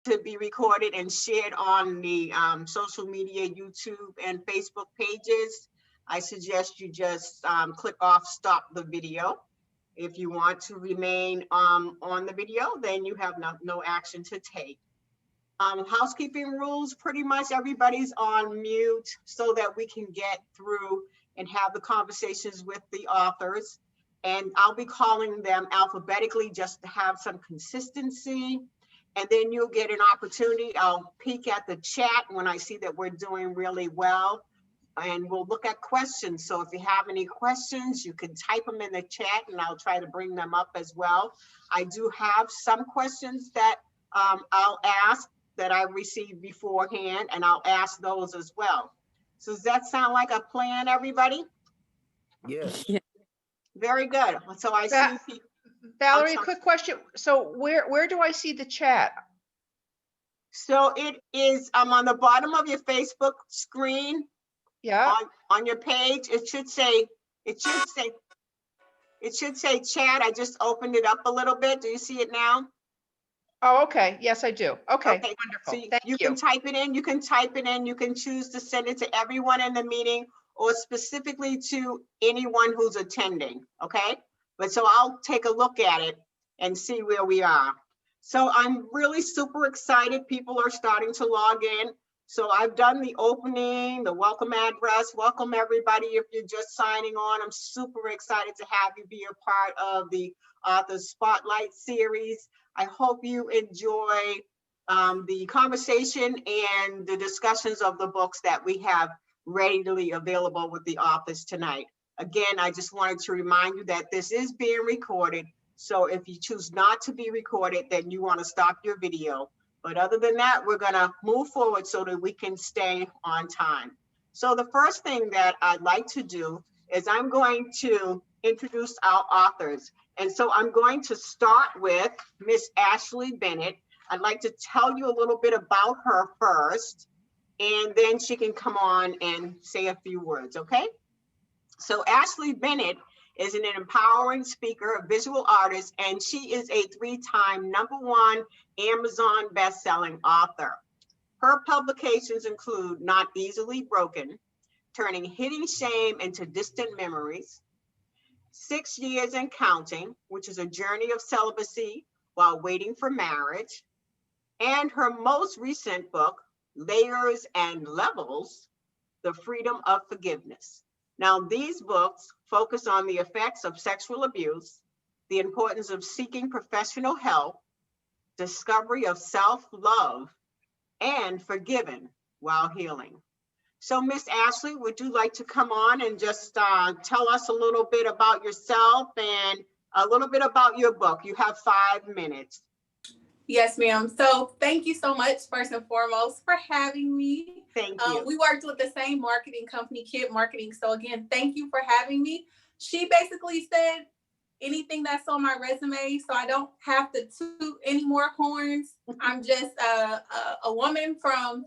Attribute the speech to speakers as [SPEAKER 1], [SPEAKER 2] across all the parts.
[SPEAKER 1] to be recorded and shared on the social media, YouTube and Facebook pages, I suggest you just click off stop the video. If you want to remain on the video, then you have no action to take. Housekeeping rules, pretty much everybody's on mute so that we can get through and have the conversations with the authors. And I'll be calling them alphabetically just to have some consistency. And then you'll get an opportunity. I'll peek at the chat when I see that we're doing really well. And we'll look at questions. So if you have any questions, you can type them in the chat and I'll try to bring them up as well. I do have some questions that I'll ask that I received beforehand, and I'll ask those as well. So does that sound like a plan, everybody?
[SPEAKER 2] Yes.
[SPEAKER 3] Yeah.
[SPEAKER 1] Very good. So I see.
[SPEAKER 4] Valerie, a quick question. So where do I see the chat?
[SPEAKER 1] So it is on the bottom of your Facebook screen.
[SPEAKER 4] Yeah.
[SPEAKER 1] On your page, it should say chat. I just opened it up a little bit. Do you see it now?
[SPEAKER 4] Oh, okay. Yes, I do. Okay,
[SPEAKER 1] Okay.
[SPEAKER 4] wonderful.
[SPEAKER 1] So
[SPEAKER 4] Thank
[SPEAKER 1] you can type it in. You can type it in. You can choose to send it to everyone in the meeting or specifically to anyone who's attending. Okay. But so I'll take a look at it and see where we are. So I'm really super excited. People are starting to log in. So I've done the opening, the welcome address. Welcome everybody. If you're just signing on, I'm super excited to have you be a part of the Author Spotlight series. I hope you enjoy the conversation and the discussions of the books that we have readily available with the authors tonight. Again, I just wanted to remind you that this is being recorded. So if you choose not to be recorded, then you want to stop your video. But other than that, we're going to move forward so that we can stay on time. So the first thing that I'd like to do is I'm going to introduce our authors. And so I'm going to start with Miss Ashley Bennett. I'd like to tell you a little bit about her first, and then she can come on and say a few words, okay? So Ashley Bennett is an empowering speaker, a visual artist, and she is a 3-time #1 Amazon bestselling author. Her publications include Not Easily Broken, Turning Hidden Shame into Distant Memories, 6 Years and Counting, which is a journey of celibacy while waiting for marriage, and her most recent book, Layers and Levels, The Freedom of Forgiveness. Now, these books focus on the effects of sexual abuse, the importance of seeking professional help, discovery of self-love, and forgiving while healing. So, Miss Ashley, would you like to come on and just tell us a little bit about yourself and a little bit about your book? You have 5 minutes.
[SPEAKER 5] Yes, ma'am. So thank you so much, first and foremost, for having me.
[SPEAKER 1] Thank you.
[SPEAKER 5] We worked with the same marketing company, Kid Marketing. So again, thank you for having me. She basically said anything that's on my resume, so I don't have to toot any more horns. I'm just a woman from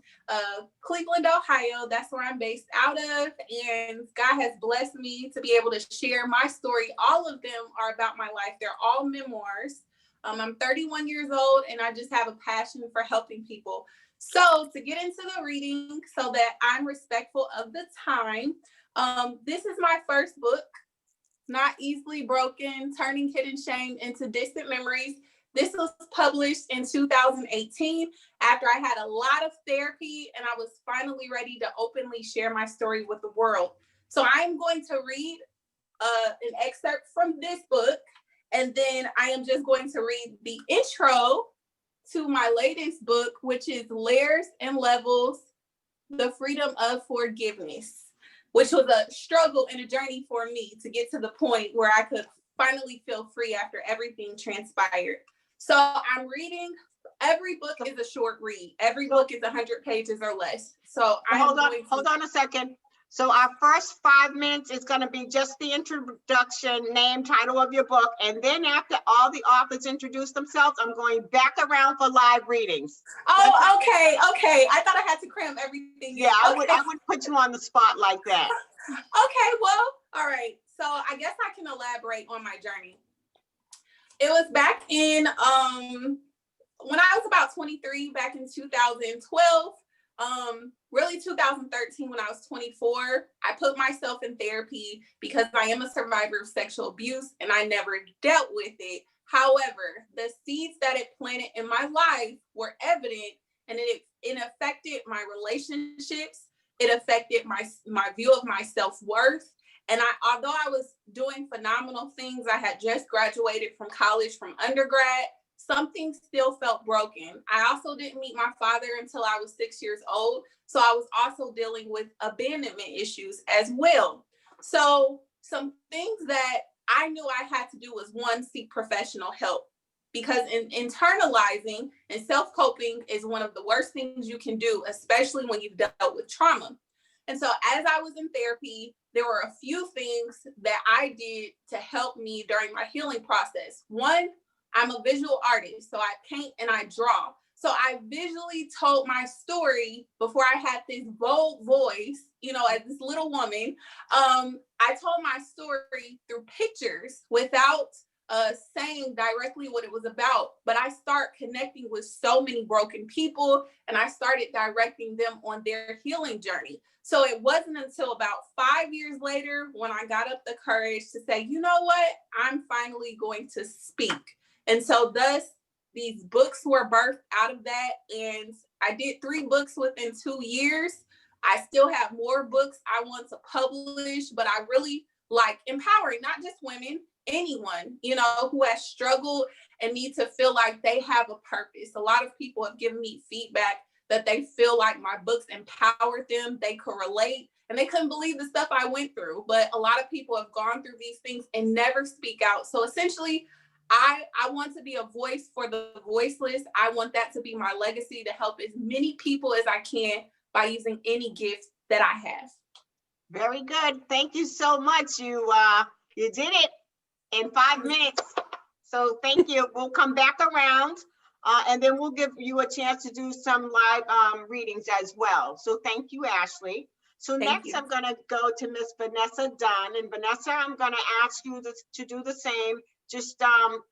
[SPEAKER 5] Cleveland, Ohio. That's where I'm based out of. And God has blessed me to be able to share my story. All of them are about my life. They're all memoirs. I'm 31 years old, and I just have a passion for helping people. So to get into the reading so that I'm respectful of the time, this is my first book, Not Easily Broken, Turning Hidden Shame into Distant Memories. This was published in 2018 after I had a lot of therapy and I was finally ready to openly share my story with the world. So I'm going to read an excerpt from this book, and then I am just going to read the intro to my latest book, which is Layers and Levels, The Freedom of Forgiveness, which was a struggle and a journey for me to get to the point where I could finally feel free after everything transpired. So I'm reading, every book is a short read. Every book is 100 pages or less. So
[SPEAKER 1] hold on a second. So our first 5 minutes is going to be just the introduction, name, title of your book. And then after all the authors introduce themselves, I'm going back around for live readings.
[SPEAKER 5] Oh, okay. I thought I had to cram everything.
[SPEAKER 1] Yeah, I would put you on the spot like that.
[SPEAKER 5] Okay, well, all right. So I guess I can elaborate on my journey. It was back in when I was about 23 back in 2012, really 2013 when I was 24, I put myself in therapy because I am a survivor of sexual abuse and I never dealt with it. However, the seeds that it planted in my life were evident, and it affected my relationships. It affected my view of my self-worth. And although I was doing phenomenal things, I had just graduated from college, from undergrad, something still felt broken. I also didn't meet my father until I was 6 years old. So I was also dealing with abandonment issues as well. So some things that I knew I had to do was, one, seek professional help, because internalizing and self-coping is one of the worst things you can do, especially when you've dealt with trauma. And so as I was in therapy, there were a few things that I did to help me during my healing process. One, I'm a visual artist, so I paint and I draw. So I visually told my story before I had this bold voice, as this little woman. I told my story through pictures without saying directly what it was about, but I start connecting with so many broken people, and I started directing them on their healing journey. So it wasn't until about 5 years later when I got up the courage to say, you know what, I'm finally going to speak. And so thus these books were birthed out of that. And I did 3 books within 2 years. I still have more books I want to publish, but I really like empowering not just women, anyone, who has struggled and need to feel like they have a purpose. A lot of people have given me feedback that they feel like my books empowered them. They could relate and they couldn't believe the stuff I went through. But a lot of people have gone through these things and never speak out. So essentially, I want to be a voice for the voiceless. I want that to be my legacy, to help as many people as I can by using any gift that I have.
[SPEAKER 1] Very good. Thank you so much. You did it in 5 minutes. So thank you. We'll come back around and then we'll give you a chance to do some live readings as well. So thank you, Ashley. So next I'm going to go to Miss Vanessa Dunn. And Vanessa, I'm going to ask you to do the same. Just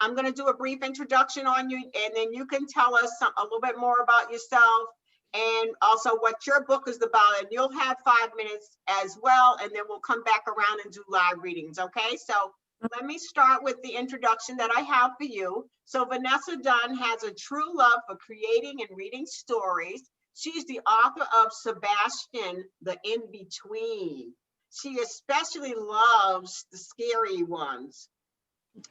[SPEAKER 1] I'm going to do a brief introduction on you, and then you can tell us a little bit more about yourself and also what your book is about. And you'll have 5 minutes as well, and then we'll come back around and do live readings. Okay, so let me start with the introduction that I have for you. So Vanessa Dunn has a true love for creating and reading stories. She's the author of Sebastian, the In-Between. She especially loves the scary ones.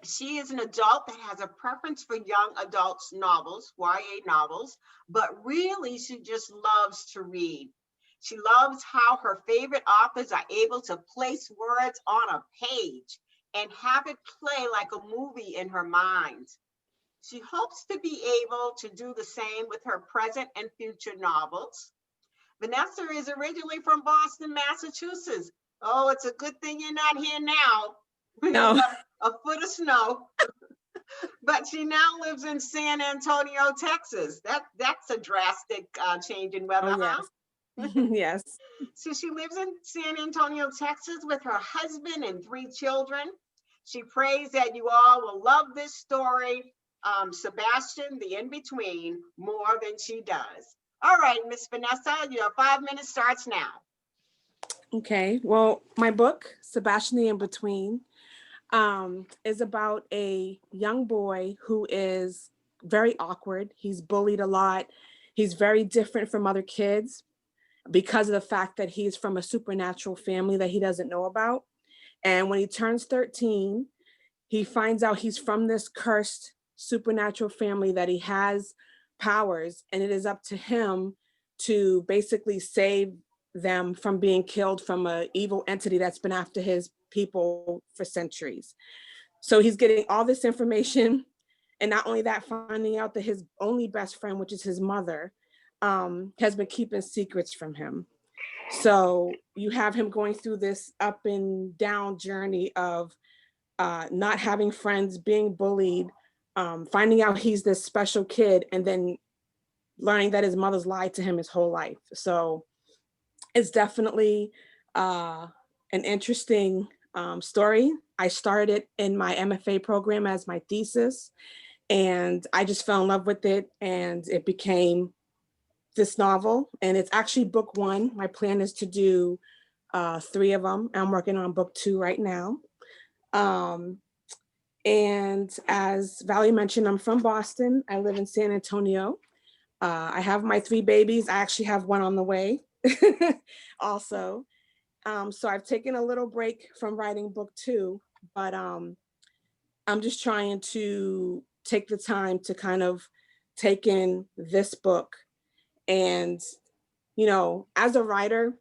[SPEAKER 1] She is an adult that has a preference for young adults novels, YA novels, but really she just loves to read. She loves how her favorite authors are able to place words on a page and have it play like a movie in her mind. She hopes to be able to do the same with her present and future novels. Vanessa is originally from Boston, Massachusetts. Oh, it's a good thing you're not here now.
[SPEAKER 2] No.
[SPEAKER 1] A foot of snow. But she now lives in San Antonio, Texas. That's a drastic change in weather,
[SPEAKER 2] Oh, yes. Yes.
[SPEAKER 1] So she lives in San Antonio, Texas with her husband and 3 children. She prays that you all will love this story, Sebastian, the In-Between, more than she does. All right, Miss Vanessa, your 5 minutes starts now.
[SPEAKER 2] Okay. Well, my book, Sebastian, the In-Between, is about a young boy who is very awkward. He's bullied a lot. He's very different from other kids because of the fact that he's from a supernatural family that he doesn't know about. And when he turns 13, he finds out he's from this cursed supernatural family, that he has powers, and it is up to him to basically save them from being killed from an evil entity that's been after his people for centuries. So he's getting all this information, and not only that, finding out that his only best friend, which is his mother, has been keeping secrets from him. So you have him going through this up and down journey of not having friends, being bullied, finding out he's this special kid, and then learning that his mother's lied to him his whole life. So it's definitely an interesting story. I started in my MFA program as my thesis, And I just fell in love with it, and it became this novel. And it's actually book one. My plan is to do 3 of them. I'm working on book 2 right now. And as Valerie mentioned, I'm from Boston. I live in San Antonio. I have my 3 babies. I actually have one on the way also. So I've taken a little break from writing book 2, but I'm just trying to take the time to kind of take in this book. And, you know, as a writer,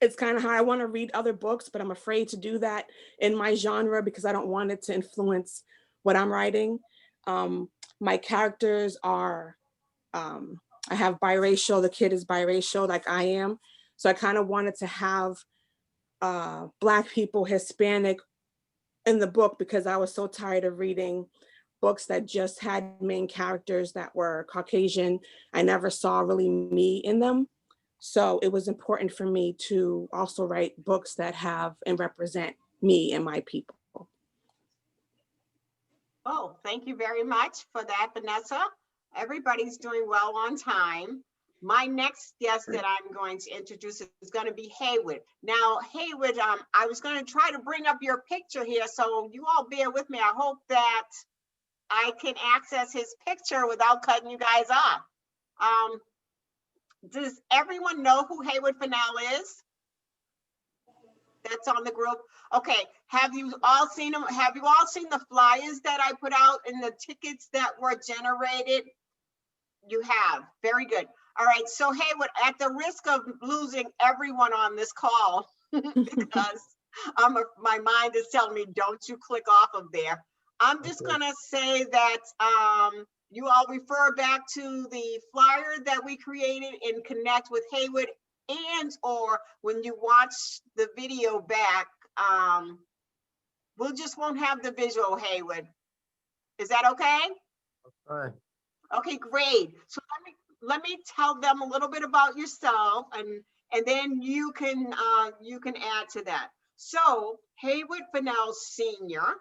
[SPEAKER 2] it's kind of how I want to read other books, but I'm afraid to do that in my genre because I don't want it to influence what I'm writing. My characters are, I have biracial, the kid is biracial like I am. So I kind of wanted to have Black people, Hispanic in the book because I was so tired of reading books that just had main characters that were Caucasian. I never saw really me in them. So it was important for me to also write books that have and represent me and my people.
[SPEAKER 1] Oh, thank you very much for that, Vanessa. Everybody's doing well on time. My next guest that I'm going to introduce is going to be Haywood. Now, Haywood, I was going to try to bring up your picture here, so you all bear with me. I hope that I can access his picture without cutting you guys off. Does everyone know who Haywood Fennell is? That's on the group. Okay, have you all seen him? Have you all seen the flyers that I put out and the tickets that were generated? You have, very good. All right, so Haywood, at the risk of losing everyone on this call, because my mind is telling me, don't you click off of there. I'm just gonna say that you all refer back to the flyer that we created and connect with Haywood, and or when you watch the video back, we'll just won't have the visual, Haywood. Is that okay?
[SPEAKER 3] All right.
[SPEAKER 1] Okay, great. So let me tell them a little bit about yourself, and then you can add to that. So Haywood Fennell Sr.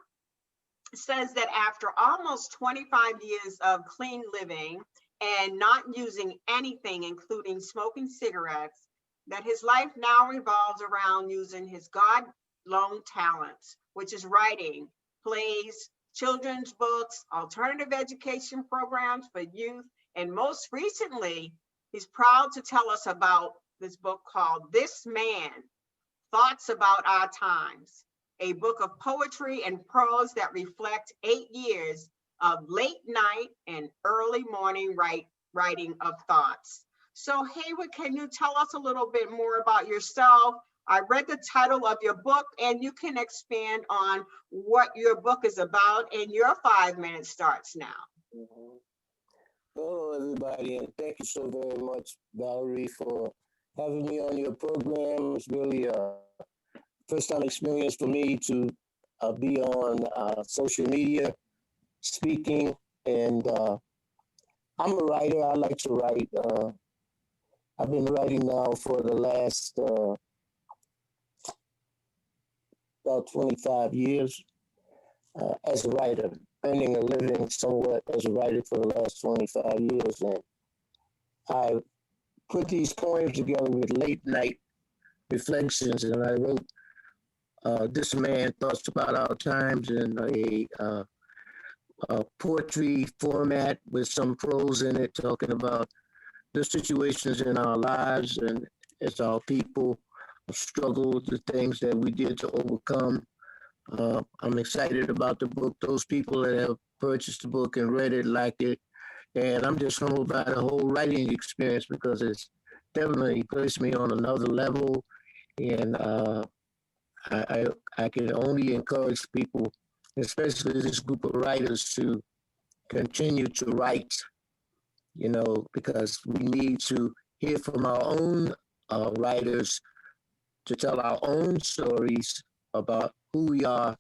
[SPEAKER 1] says that after almost 25 years of clean living and not using anything, including smoking cigarettes, that his life now revolves around using his God-loaned talents, which is writing, plays, children's books, alternative education programs for youth, and most recently, he's proud to tell us about this book called This Man, Thoughts About Our Times, a book of poetry and prose that reflect 8 years of late night and early morning writing of thoughts. So Haywood, can you tell us a little bit more about yourself? I read the title of your book, and you can expand on what your book is about, and your 5 minutes starts now.
[SPEAKER 3] Hello, everybody, and thank you so very much, Valerie, for having me on your program. It's really a first-time experience for me to be on social media, speaking, and I'm a writer. I like to write. I've been writing now for the last about 25 years as a writer, earning a living somewhat as a writer for the last 25 years. And I put these poems together with late night reflections, and I wrote This Man, Thoughts About Our Times in a poetry format with some prose in it, talking about the situations in our lives and as our people struggle, the things that we did to overcome. I'm excited about the book. Those people that have purchased the book and read it like it. And I'm just humbled by the whole writing experience because it's definitely placed me on another level. And I can only encourage people, especially this group of writers, to continue to write, you know, because we need to hear from our own writers to tell our own stories about who we are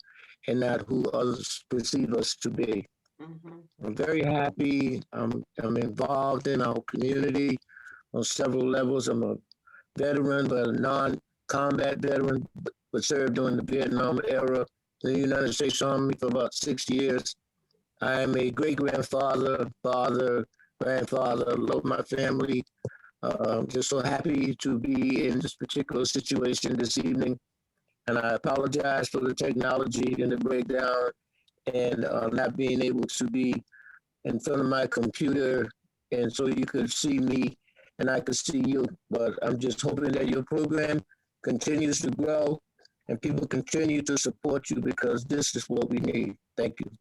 [SPEAKER 3] and not who others perceive us to be. Mm-hmm. I'm very happy. I'm involved in our community on several levels. I'm a veteran, but a non-combat veteran, but served during the Vietnam era in the United States Army for about 6 years. I am a great-grandfather, father, grandfather, love my family. I'm just so happy to be in this particular situation this evening. And I apologize for the technology and the breakdown and not being able to be in front of my computer and so you could see me and I could see you. But I'm just hoping that your program continues to grow and people continue to support you because this is what we need. Thank you.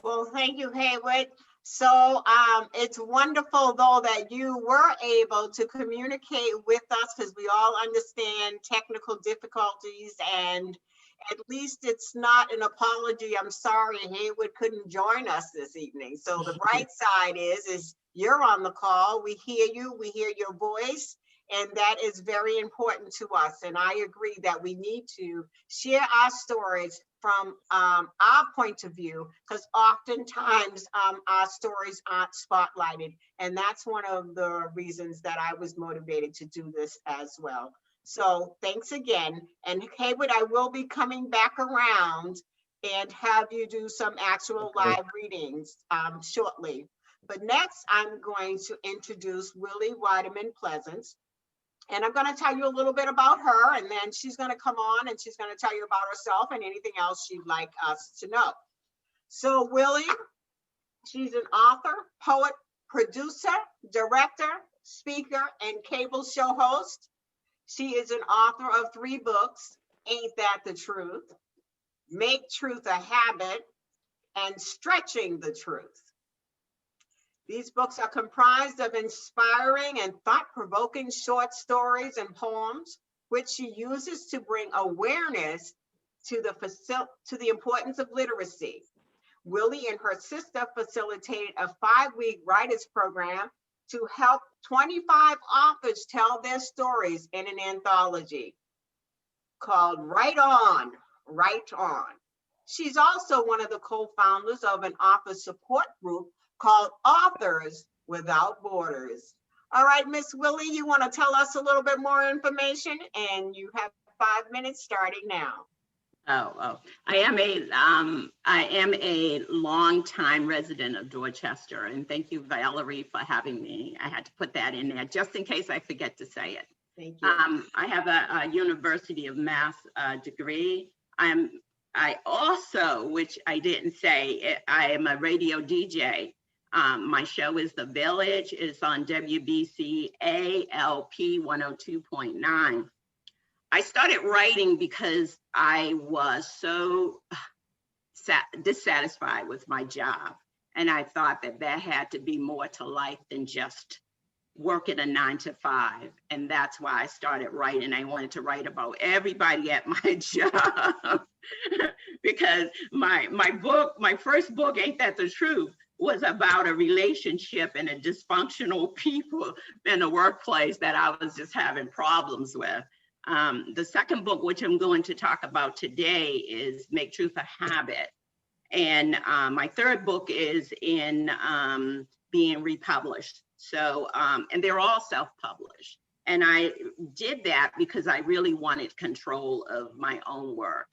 [SPEAKER 1] Well, thank you, Haywood. So it's wonderful, though, that you were able to communicate with us because we all understand technical difficulties, and at least it's not an apology. I'm sorry Haywood couldn't join us this evening. So the bright side is you're on the call. We hear you, we hear your voice, and that is very important to us. And I agree that we need to share our stories from our point of view, because oftentimes our stories aren't spotlighted. And that's one of the reasons that I was motivated to do this as well. So thanks again. And Haywood, I will be coming back around and have you do some actual live readings shortly. But next, I'm going to introduce Willie Wideman-Pleasants. And I'm going to tell you a little bit about her, and then she's going to come on and she's going to tell you about herself and anything else she'd like us to know. So Willie, she's an author, poet, producer, director, speaker, and cable show host. She is an author of 3 books, Ain't That the Truth, Make Truth a Habit, and Stretching the Truth. These books are comprised of inspiring and thought-provoking short stories and poems, which she uses to bring awareness to the importance of literacy. Willie and her sister facilitated a 5-week writers program to help 25 authors tell their stories in an anthology called Write On, Write On. She's also one of the co-founders of an author support group called Authors Without Borders. All right, Miss Willie, you want to tell us a little bit more information, and you have 5 minutes starting now.
[SPEAKER 6] I am a longtime resident of Dorchester, and thank you, Valerie, for having me. I had to put that in there just in case I forget to say it.
[SPEAKER 1] Thank you.
[SPEAKER 6] I have a University of Mass degree. I also, which I didn't say, I am a radio DJ. My show is The Village. It's on WBC ALP 102.9. I started writing because I was so dissatisfied with my job. And I thought that there had to be more to life than just working a 9-to-5. And that's why I started writing. I wanted to write about everybody at my job because my first book, Ain't That the Truth, was about a relationship and a dysfunctional people in a workplace that I was just having problems with. The second book, which I'm going to talk about today, is Make Truth a Habit. And my third book is in being republished. So, and they're all self-published. And I did that because I really wanted control of my own work.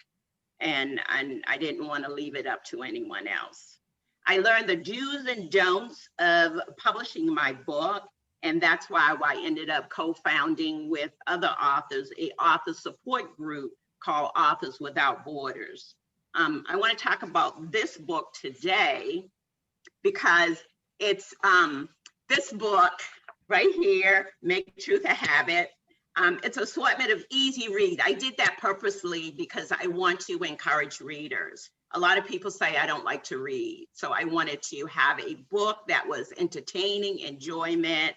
[SPEAKER 6] And I didn't want to leave it up to anyone else. I learned the do's and don'ts of publishing my book. And that's why I ended up co-founding with other authors, a author support group called Authors Without Borders. I want to talk about this book today because it's this book right here, Make Truth a Habit. It's an assortment of easy read. I did that purposely because I want to encourage readers. A lot of people say I don't like to read. So I wanted to have a book that was entertaining, enjoyment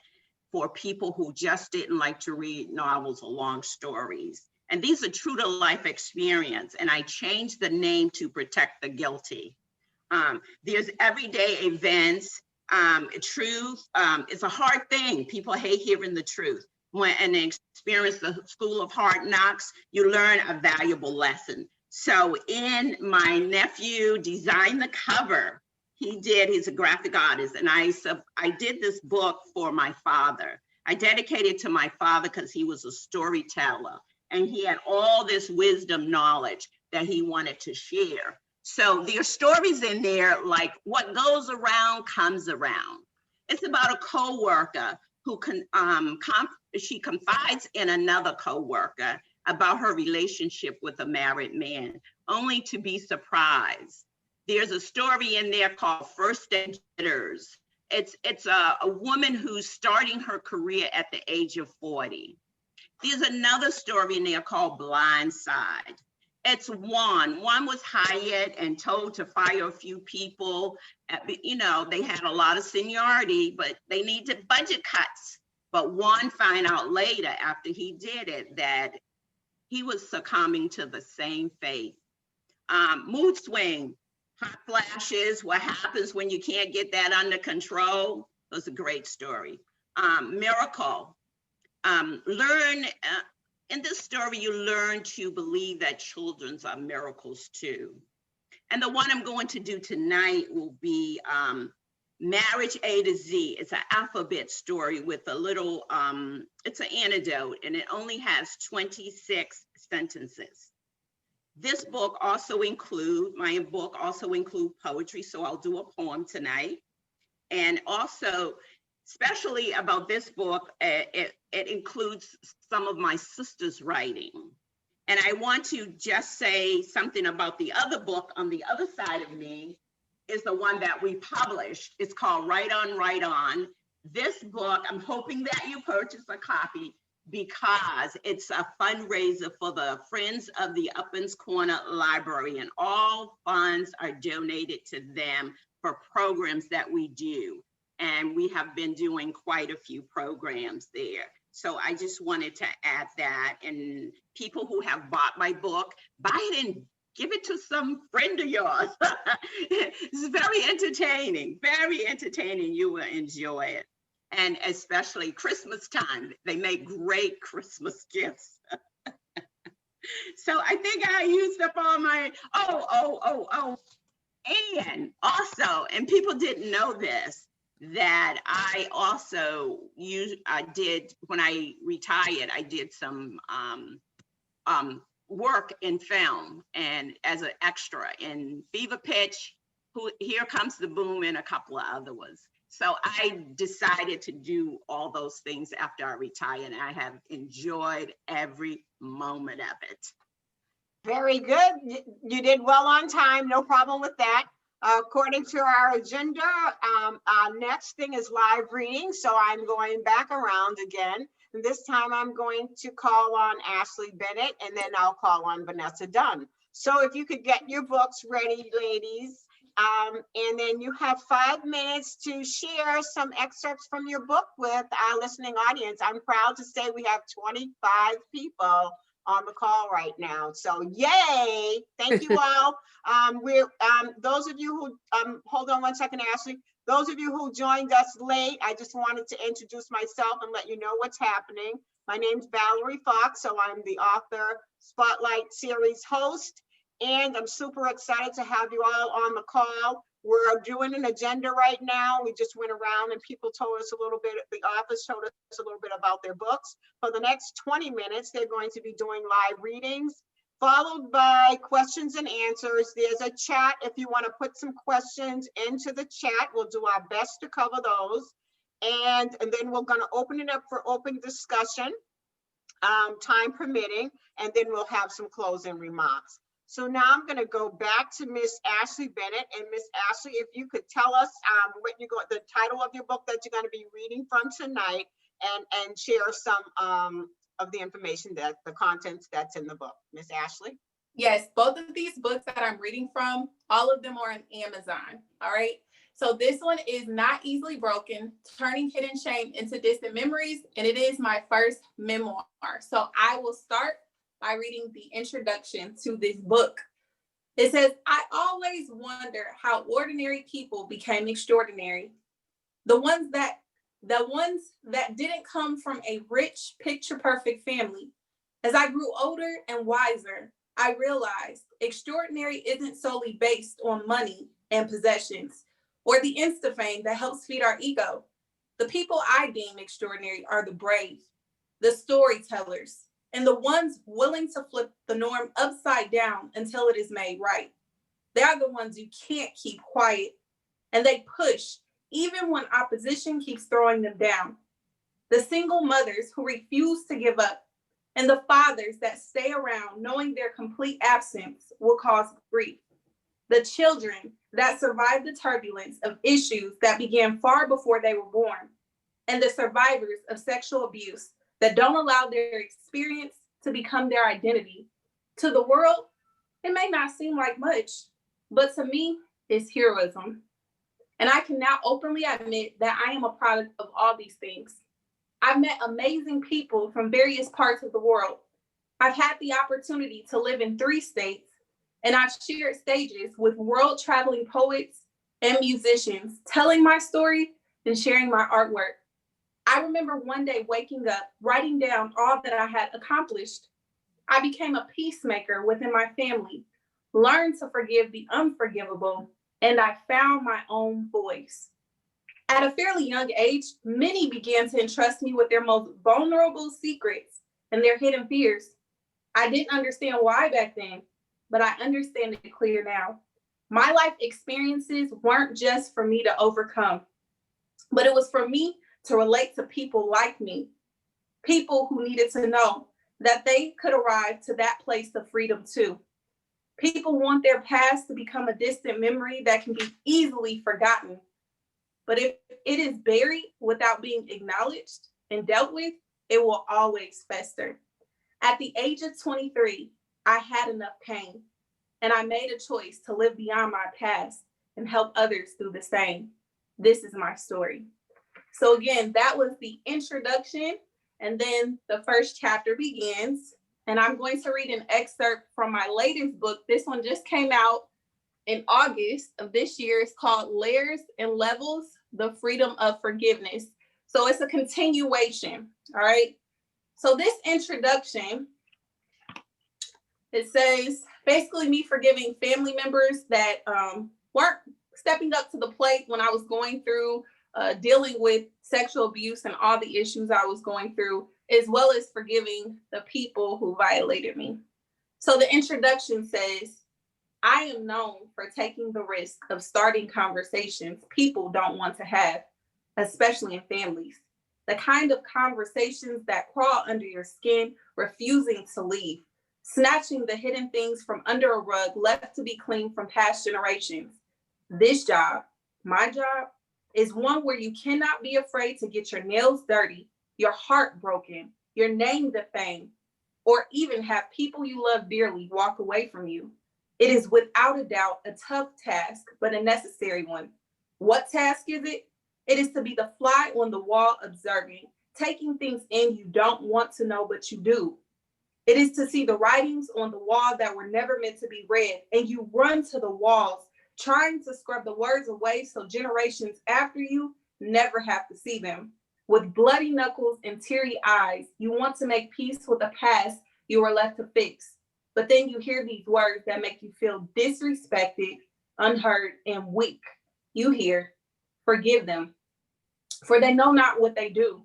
[SPEAKER 6] for people who just didn't like to read novels or long stories. And these are true to life experience. And I changed the name to Protect the Guilty. There's everyday events, truth. It's a hard thing. People hate hearing the truth. When they experience the school of hard knocks, you learn a valuable lesson. So my nephew designed the cover. He's a graphic artist. And I did this book for my father. I dedicated it to my father because he was a storyteller and he had all this wisdom knowledge that he wanted to share. So there are stories in there like what goes around comes around. It's about a coworker who she confides in another coworker about her relationship with a married man, only to be surprised. There's a story in there called First Day Jitters. It's a woman who's starting her career at the age of 40. There's another story in there called Blind Side. It's Juan was hired and told to fire a few people. You know, they had a lot of seniority, but they needed budget cuts. But Juan found out later after he did it that he was succumbing to the same fate. Mood swing, hot flashes, what happens when you can't get that under control. That's a great story. Miracle. In this story, you learn to believe that children are miracles too. And the one I'm going to do tonight will be Marriage A to Z. It's an alphabet story with a little, it's an anecdote, and it only has 26 sentences. This book also includes poetry, so I'll do a poem tonight. And also, especially about this book, it includes some of my sister's writing. And I want to just say something about the other book on the other side of me is the one that we published. It's called Right On, Right On. This book, I'm hoping that you purchase a copy because it's a fundraiser for the Friends of the Uplands Corner Library, and all funds are donated to them for programs that we do. And we have been doing quite a few programs there. So I just wanted to add that. And people who have bought my book, buy it and give it to some friend of yours. It's very entertaining, very entertaining. You will enjoy it. And especially Christmas time, they make great Christmas gifts. So I think I used up all my, and also, and people didn't know this, that I also when I retired, I did some work in film and as an extra in Fever Pitch, Here Comes the Boom, and a couple of other ones. So I decided to do all those things after I retired, and I have enjoyed every moment of it.
[SPEAKER 1] Very good. You did well on time. No problem with that. According to our agenda, our next thing is live reading. So I'm going back around again. And this time I'm going to call on Ashley Bennett, and then I'll call on Vanessa Dunn. So if you could get your books ready, ladies, and then you have 5 minutes to share some excerpts from your book with our listening audience. I'm proud to say we have 25 people on the call right now. So yay, thank you all. Those of you who, hold on one second, Ashley. Those of you who joined us late, I just wanted to introduce myself and let you know what's happening. My name's Valerie Foxx, so I'm the author Spotlight Series host, and I'm super excited to have you all on the call. We're doing an agenda right now. We just went around and people told us a little bit, the authors told us a little bit about their books. For the next 20 minutes, they're going to be doing live readings, followed by questions and answers. There's a chat. If you want to put some questions into the chat, we'll do our best to cover those. And then we're going to open it up for open discussion, time permitting, and then we'll have some closing remarks. So now I'm going to go back to Miss Ashley Bennett. And Miss Ashley, if you could tell us the title of your book that you're going to be reading from tonight, and share some of the information, that the contents that's in the book. Miss Ashley?
[SPEAKER 5] Yes, both of these books that I'm reading from, all of them are on Amazon. All right. So this one is Not Easily Broken, Turning Hidden Shame into Distant Memories. And it is my first memoir. So I will start by reading the introduction to this book. It says, I always wonder how ordinary people became extraordinary. The ones that didn't come from a rich, picture-perfect family. As I grew older and wiser, I realized extraordinary isn't solely based on money and possessions or the Insta fame that helps feed our ego. The people I deem extraordinary are the brave, the storytellers, and the ones willing to flip the norm upside down until it is made right. They're the ones you can't keep quiet, and they push even when opposition keeps throwing them down. The single mothers who refuse to give up, and the fathers that stay around knowing their complete absence will cause grief. The children that survive the turbulence of issues that began far before they were born, and the survivors of sexual abuse that don't allow their experience to become their identity. To the world, it may not seem like much, but to me, it's heroism. And I can now openly admit that I am a product of all these things. I've met amazing people from various parts of the world. I've had the opportunity to live in 3 states, and I've shared stages with world-traveling poets and musicians, telling my story and sharing my artwork. I remember one day waking up, writing down all that I had accomplished. I became a peacemaker within my family, learned to forgive the unforgivable, and I found my own voice. At a fairly young age, many began to entrust me with their most vulnerable secrets and their hidden fears. I didn't understand why back then, but I understand it clear now. My life experiences weren't just for me to overcome, but it was for me to relate to people like me, people who needed to know that they could arrive to that place of freedom too. People want their past to become a distant memory that can be easily forgotten. But if it is buried without being acknowledged and dealt with, it will always fester. At the age of 23, I had enough pain, and I made a choice to live beyond my past and help others do the same. This is my story. So again, that was the introduction, and then the first chapter begins. And I'm going to read an excerpt from my latest book. This one just came out in August of this year. It's called Layers and Levels, The Freedom of Forgiveness. So it's a continuation, all right? So this introduction, it says, basically me forgiving family members that weren't stepping up to the plate when I was going through dealing with sexual abuse and all the issues I was going through, as well as forgiving the people who violated me. So the introduction says, I am known for taking the risk of starting conversations people don't want to have, especially in families. The kind of conversations that crawl under your skin, refusing to leave, snatching the hidden things from under a rug left to be cleaned from past generations. This job, my job, is one where you cannot be afraid to get your nails dirty, your heart broken, your name defamed, or even have people you love dearly walk away from you. It is without a doubt a tough task, but a necessary one. What task is it? It is to be the fly on the wall observing, taking things in you don't want to know, but you do. It is to see the writings on the wall that were never meant to be read, and you run to the walls, trying to scrub the words away so generations after you never have to see them. With bloody knuckles and teary eyes, you want to make peace with the past you were left to fix. But then you hear these words that make you feel disrespected, unheard, and weak. You hear, forgive them, for they know not what they do.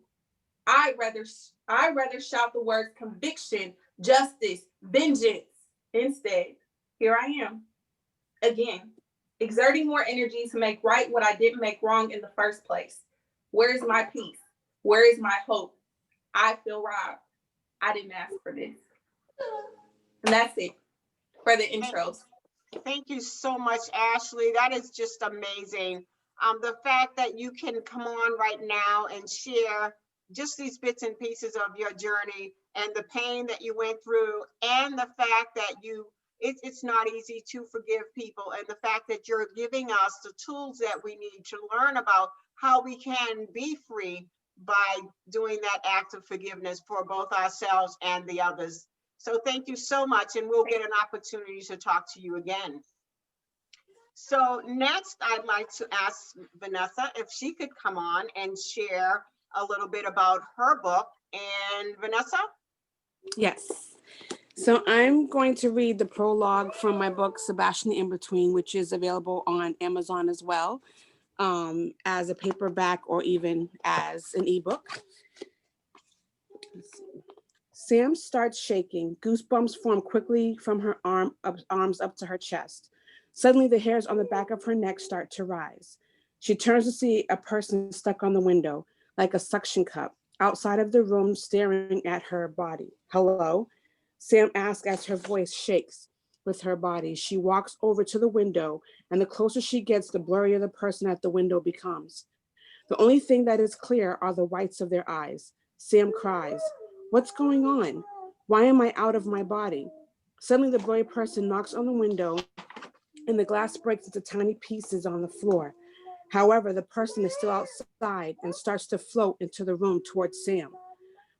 [SPEAKER 5] I'd rather shout the words conviction, justice, vengeance. Instead, here I am, again, exerting more energy to make right what I didn't make wrong in the first place. Where is my peace? Where is my hope? I feel robbed. I didn't ask for this. And that's it for the intros.
[SPEAKER 1] Thank you so much, Ashley. That is just amazing. The fact that you can come on right now and share just these bits and pieces of your journey and the pain that you went through, and the fact that it's not easy to forgive people, and the fact that you're giving us the tools that we need to learn about how we can be free by doing that act of forgiveness for both ourselves and the others. So thank you so much, and we'll get an opportunity to talk to you again. So next, I'd like to ask Vanessa if she could come on and share a little bit about her book. And Vanessa?
[SPEAKER 2] Yes. So I'm going to read the prologue from my book, Sebastian the In-Between, which is available on Amazon as well, as a paperback or even as an ebook. Sam starts shaking. Goosebumps form quickly from her arms up to her chest. Suddenly, the hairs on the back of her neck start to rise. She turns to see a person stuck on the window, like a suction cup, outside of the room staring at her body. Hello? Sam asks as her voice shakes with her body. She walks over to the window, and the closer she gets, the blurrier the person at the window becomes. The only thing that is clear are the whites of their eyes. Sam cries, "What's going on? Why am I out of my body?" Suddenly, the blurry person knocks on the window, and the glass breaks into tiny pieces on the floor. However, the person is still outside and starts to float into the room towards Sam.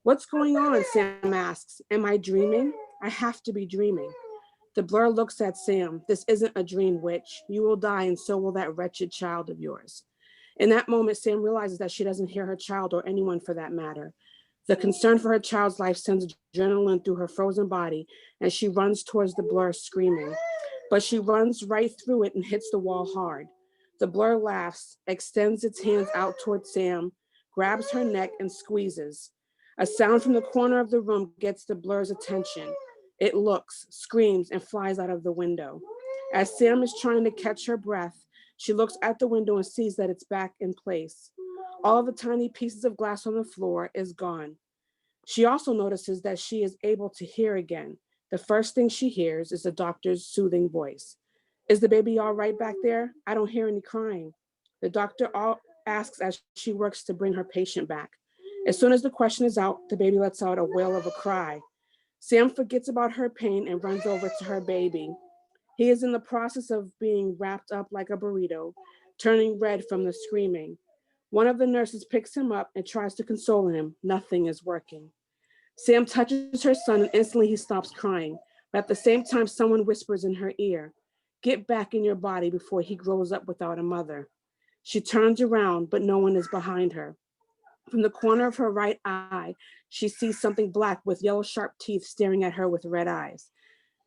[SPEAKER 2] "What's going on?" Sam asks. "Am I dreaming? I have to be dreaming." The blur looks at Sam. "This isn't a dream, witch. You will die, and so will that wretched child of yours." In that moment, Sam realizes that she doesn't hear her child, or anyone for that matter. The concern for her child's life sends adrenaline through her frozen body, and she runs towards the blur screaming. But she runs right through it and hits the wall hard. The blur laughs, extends its hands out towards Sam, grabs her neck, and squeezes. A sound from the corner of the room gets the blur's attention. It looks, screams, and flies out of the window. As Sam is trying to catch her breath, she looks at the window and sees that it's back in place. All the tiny pieces of glass on the floor is gone. She also notices that she is able to hear again. The first thing she hears is the doctor's soothing voice. "Is the baby all right back there? I don't hear any crying." The doctor asks as she works to bring her patient back. As soon as the question is out, the baby lets out a wail of a cry. Sam forgets about her pain and runs over to her baby. He is in the process of being wrapped up like a burrito, turning red from the screaming. One of the nurses picks him up and tries to console him. Nothing is working. Sam touches her son and instantly he stops crying. But at the same time, someone whispers in her ear, "Get back in your body before he grows up without a mother." She turns around, but no one is behind her. From the corner of her right eye, she sees something black with yellow sharp teeth staring at her with red eyes.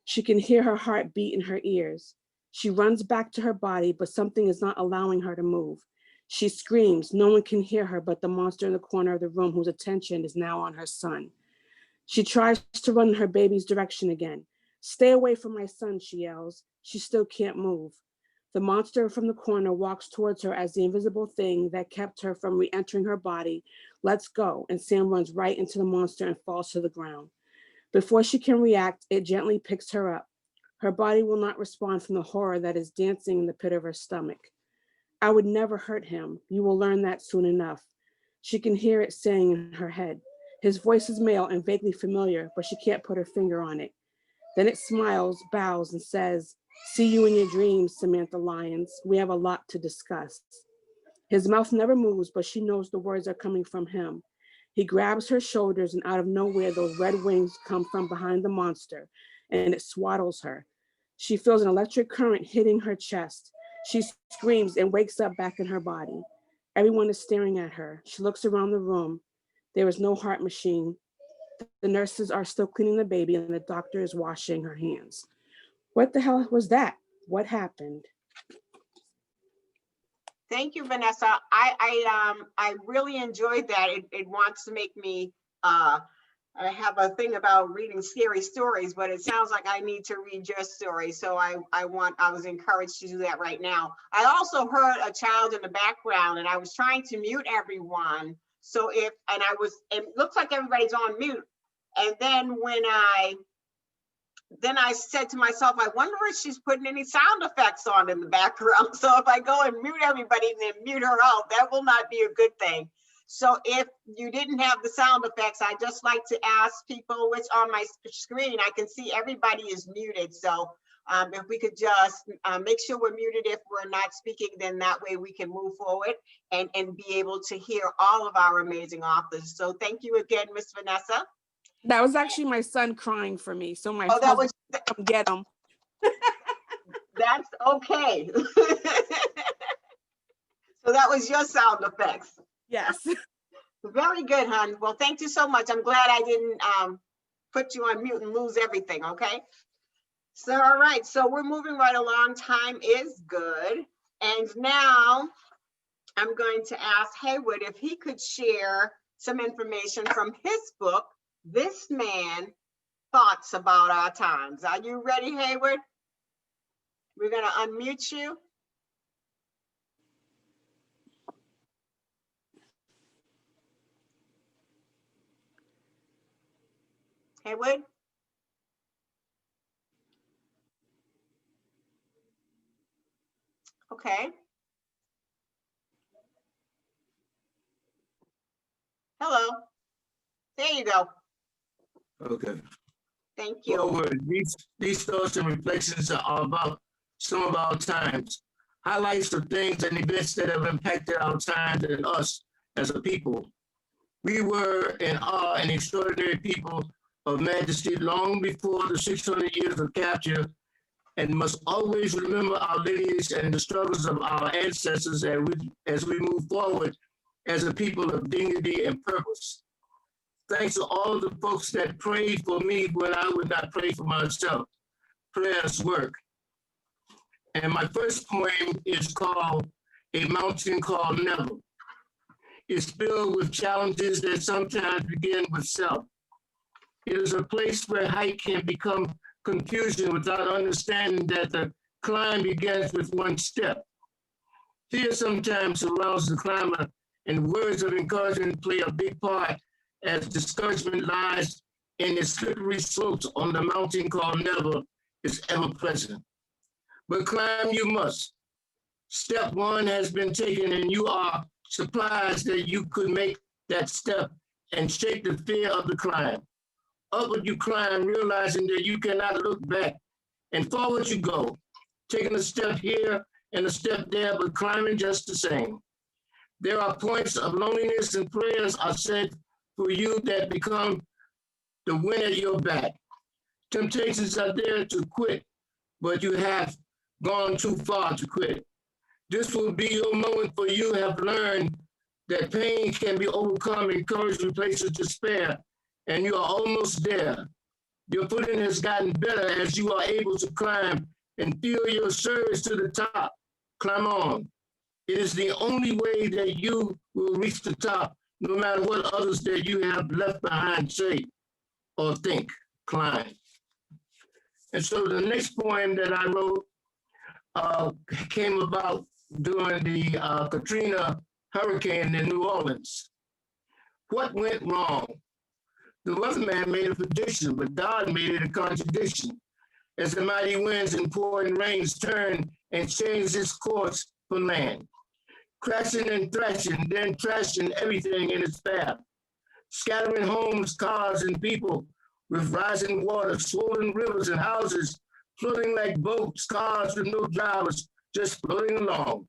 [SPEAKER 2] She can hear her heart beat in her ears. She runs back to her body, but something is not allowing her to move. She screams. No one can hear her but the monster in the corner of the room, whose attention is now on her son. She tries to run in her baby's direction again. "Stay away from my son," she yells. She still can't move. The monster from the corner walks towards her as the invisible thing that kept her from re-entering her body lets go, and Sam runs right into the monster and falls to the ground. Before she can react, it gently picks her up. Her body will not respond from the horror that is dancing in the pit of her stomach. "I would never hurt him. You will learn that soon enough." She can hear it saying in her head. His voice is male and vaguely familiar, but she can't put her finger on it. Then it smiles, bows, and says, "See you in your dreams, Samantha Lyons. We have a lot to discuss." His mouth never moves, but she knows the words are coming from him. He grabs her shoulders, and out of nowhere, those red wings come from behind the monster, and it swaddles her. She feels an electric current hitting her chest. She screams and wakes up back in her body. Everyone is staring at her. She looks around the room. There is no heart machine. The nurses are still cleaning the baby, and the doctor is washing her hands. What the hell was that? What happened?
[SPEAKER 1] Thank you, Vanessa. I really enjoyed that. It wants to make me I have a thing about reading scary stories, but it sounds like I need to read your story. So I was encouraged to do that right now. I also heard a child in the background, and I was trying to mute everyone. So it looks like everybody's on mute. And then I said to myself, I wonder if she's putting any sound effects on in the background. So if I go and mute everybody and then mute her out, that will not be a good thing. So if you didn't have the sound effects, I just like to ask people, which on my screen, I can see everybody is muted. So if we could just make sure we're muted if we're not speaking, then that way we can move forward and be able to hear all of our amazing authors. So thank you again, Miss Vanessa.
[SPEAKER 2] That was actually my son crying for me. So my
[SPEAKER 1] that was
[SPEAKER 2] come get him.
[SPEAKER 1] That's okay. So that was your sound effects.
[SPEAKER 2] Yes.
[SPEAKER 1] Very good, hon. Well, thank you so much. I'm glad I didn't put you on mute and lose everything, okay? So, all right, so we're moving right along. Time is good. And now I'm going to ask Haywood if he could share some information from his book, This Man, Thoughts About Our Times. Are you ready, Haywood? We're gonna unmute you. Haywood? Okay. Hello. There you go.
[SPEAKER 3] Okay.
[SPEAKER 1] Thank you.
[SPEAKER 3] Forward, these thoughts and reflections are about some of our times, highlights of things and events that have impacted our times and us as a people. We were in awe and extraordinary people of majesty long before the 600 years of capture, and must always remember our lineage and the struggles of our ancestors as we move forward as a people of dignity and purpose. Thanks to all the folks that prayed for me when I would not pray for myself. Prayers work. And my first poem is called A Mountain Called Never. It's filled with challenges that sometimes begin with self. It is a place where height can become confusion without understanding that the climb begins with one step. Fear sometimes surrounds the climber, and words of encouragement play a big part as discouragement lies in the slippery slopes on the mountain called Never is ever present. But climb you must. Step one has been taken, and you are surprised that you could make that step and shake the fear of the climb. Upward you climb, realizing that you cannot look back, and forward you go, taking a step here and a step there, but climbing just the same. There are points of loneliness, and prayers are said for you that become the wind at your back. Temptations are there to quit, but you have gone too far to quit. This will be your moment, for you have learned that pain can be overcome and courage replaces despair, and you are almost there. Your footing has gotten better as you are able to climb and feel your surge to the top. Climb on. It is the only way that you will reach the top, no matter what others that you have left behind say or think. Climb. And so the next poem that I wrote came about during the Katrina hurricane in New Orleans. What went wrong? The weatherman made a prediction, but God made it a contradiction. As the mighty winds and pouring rains turned and changed its course for land, crashing and thrashing, then trashing everything in its path, scattering homes, cars, and people with rising water, swollen rivers and houses, floating like boats, cars with no drivers, just floating along.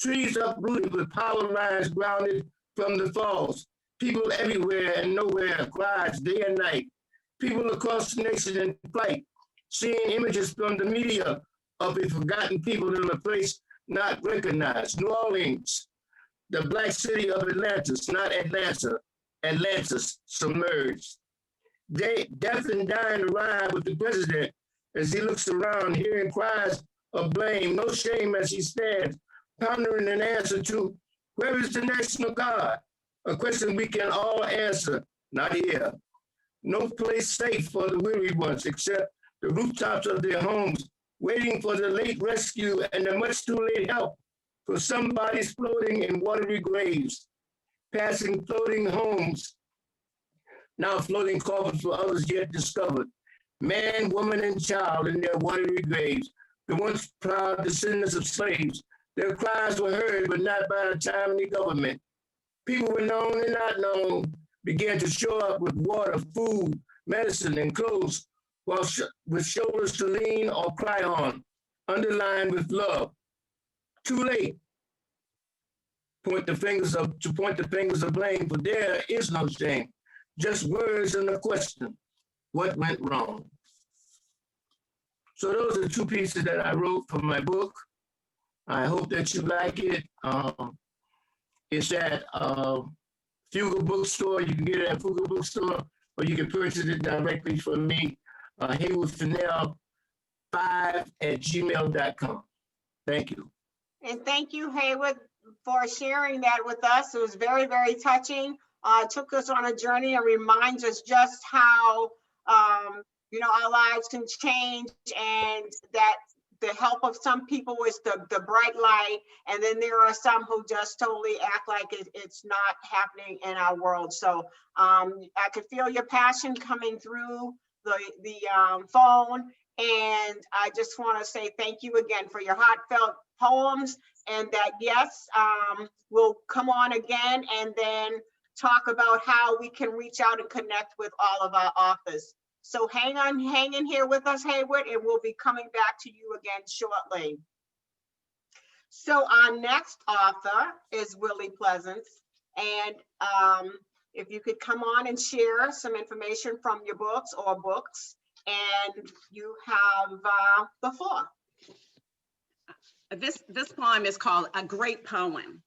[SPEAKER 3] Trees uprooted with power lines grounded from the falls. People everywhere and nowhere, cries day and night. People across the nation in flight, seeing images from the media of a forgotten people in a place not recognized. New Orleans, the black city of Atlantis, not Atlanta, Atlantis submerged. Death and dying arrive with the president as he looks around, hearing cries of blame, no shame as he stands, pondering an answer to, where is the National Guard? A question we can all answer, not here. No place safe for the weary ones except the rooftops of their homes, waiting for the late rescue and the much too late help for some bodies floating in watery graves, passing floating homes, now floating coffins for others yet discovered. Man, woman, and child in their watery graves, the once proud descendants of slaves. Their cries were heard, but not by a timely government. People were known and not known, began to show up with water, food, medicine, and clothes, while with shoulders to lean or cry on, underlined with love. Too late. To point the fingers of blame, for there is no shame. Just words and a question. What went wrong? So those are two pieces that I wrote for my book. I hope that you like it. It's at Fugel Bookstore. You can get it at Fugel Bookstore, or you can purchase it directly from me, Haywood Fennell 5@gmail.com. Thank you.
[SPEAKER 1] And thank you, Haywood, for sharing that with us. It was very, very touching. It took us on a journey and reminds us just how, our lives can change, and that the help of some people is the bright light, and then there are some who just totally act like it's not happening in our world. So I could feel your passion coming through the phone, and I just want to say thank you again for your heartfelt poems, and that yes, we'll come on again and then talk about how we can reach out and connect with all of our authors. So hang in here with us, Haywood, and we'll be coming back to you again shortly. So our next author is Willie Pleasants, and if you could come on and share some information from your books or books, and you have the floor.
[SPEAKER 6] This poem is called A Great Poem.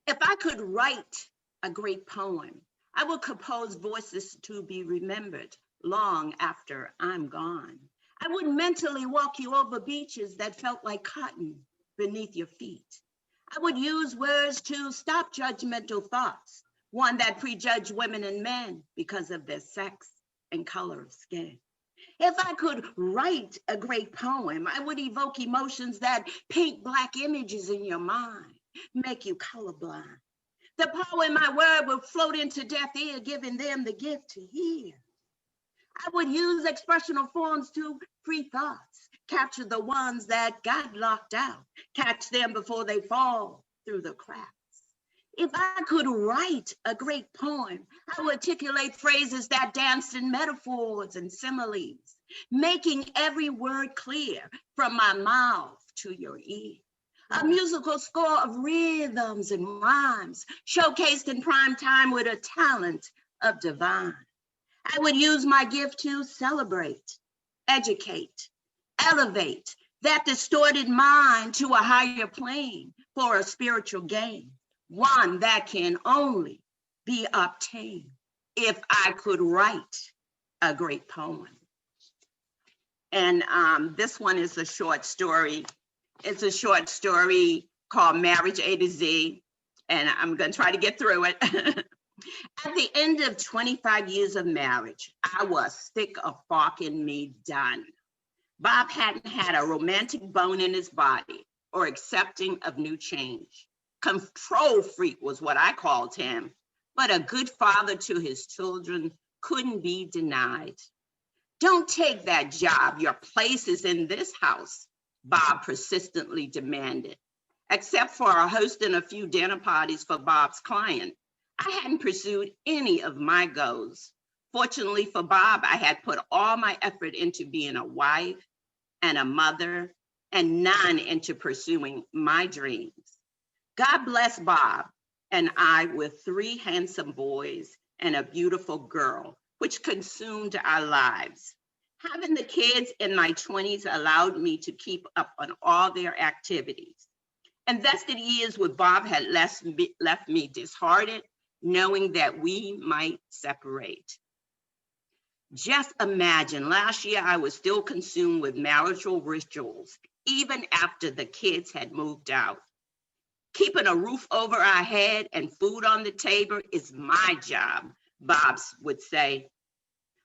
[SPEAKER 6] If I could write a great poem, I would compose voices to be remembered long after I'm gone. I would mentally walk you over beaches that felt like cotton beneath your feet. I would use words to stop judgmental thoughts, one that prejudge women and men because of their sex and color of skin. If I could write a great poem, I would evoke emotions that paint Black images in your mind, make you colorblind. The power in my word will float into deaf ear, giving them the gift to hear. I would use expressional forms to free thoughts, capture the ones that got locked out, catch them before they fall through the cracks. If I could write a great poem, I would articulate phrases that danced in metaphors and similes, making every word clear from my mouth to your ear. A musical score of rhythms and rhymes, showcased in prime time with a talent of divine. I would use my gift to celebrate, educate, elevate that distorted mind to a higher plane for a spiritual gain, one that can only be obtained if I could write a great poem. And this one is a short story. It's a short story called Marriage A to Z, and I'm going to try to get through it. At the end of 25 years of marriage, I was sick of fucking me done. Bob hadn't had a romantic bone in his body or accepting of new change. Control freak was what I called him, but a good father to his children couldn't be denied. Don't take that job. Your place is in this house, Bob persistently demanded. Except for hosting a few dinner parties for Bob's client, I hadn't pursued any of my goals. Fortunately for Bob, I had put all my effort into being a wife and a mother, and none into pursuing my dreams. God bless Bob and I with 3 handsome boys and a beautiful girl, which consumed our lives. Having the kids in my 20s allowed me to keep up on all their activities. Invested years with Bob had left me disheartened, knowing that we might separate. Just imagine, last year I was still consumed with marital rituals, even after the kids had moved out. Keeping a roof over our head and food on the table is my job, Bob would say.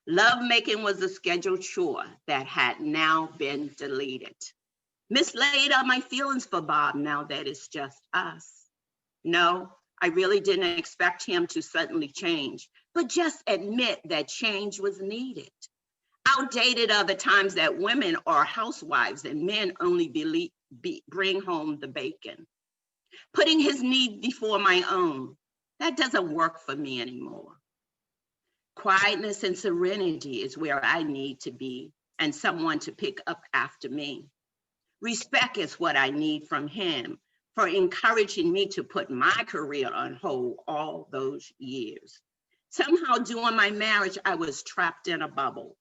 [SPEAKER 6] Lovemaking was a scheduled chore that had now been deleted. Mislaid are my feelings for Bob now that it's just us. No, I really didn't expect him to suddenly change, but just admit that change was needed. Outdated are the times that women are housewives and men only bring home the bacon. Putting his need before my own, that doesn't work for me anymore. Quietness and serenity is where I need to be, and someone to pick up after me. Respect is what I need from him for encouraging me to put my career on hold all those years. Somehow during my marriage, I was trapped in a bubble.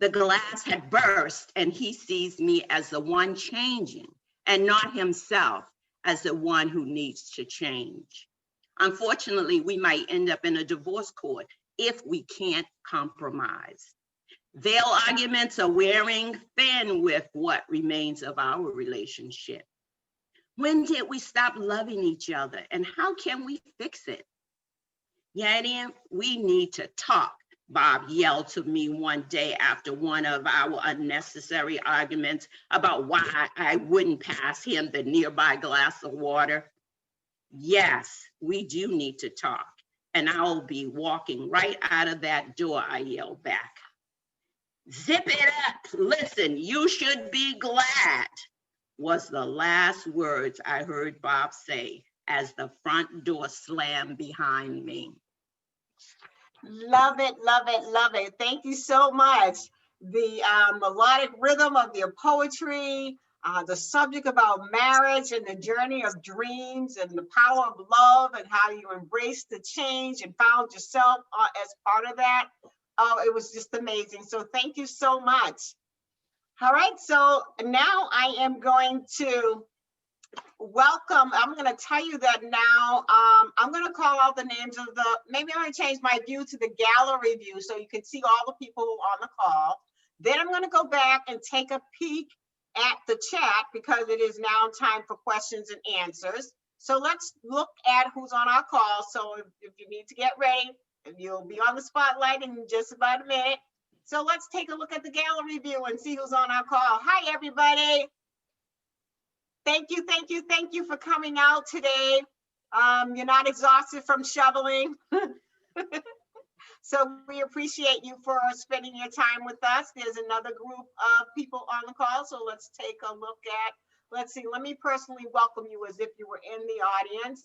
[SPEAKER 6] The glass had burst and he sees me as the one changing and not himself as the one who needs to change. Unfortunately, we might end up in a divorce court if we can't compromise. Veil arguments are wearing thin with what remains of our relationship. When did we stop loving each other and how can we fix it? Yanni, we need to talk Bob yelled to me one day after one of our unnecessary arguments about why I wouldn't pass him the nearby glass of water. Yes, we do need to talk, and I'll be walking right out of that door, I yelled back. Zip it up, listen, you should be glad, was the last words I heard Bob say as the front door slammed behind me.
[SPEAKER 1] Love it, love it, love it. Thank you so much. The melodic rhythm of your poetry, the subject about marriage and the journey of dreams and the power of love and how you embraced the change and found yourself as part of that. Oh, it was just amazing. So thank you so much. All right, so now I am going to welcome. I'm going to tell you that now. I'm going to call out the names of maybe I'm going to change my view to the gallery view so you can see all the people on the call. Then I'm going to go back and take a peek at the chat because it is now time for questions and answers. So let's look at who's on our call. So if you need to get ready, you'll be on the spotlight in just about a minute. So let's take a look at the gallery view and see who's on our call. Hi, everybody. Thank you, thank you, thank you for coming out today. You're not exhausted from shoveling. So we appreciate you for spending your time with us. There's another group of people on the call. So let's take a look at, let's see, let me personally welcome you as if you were in the audience.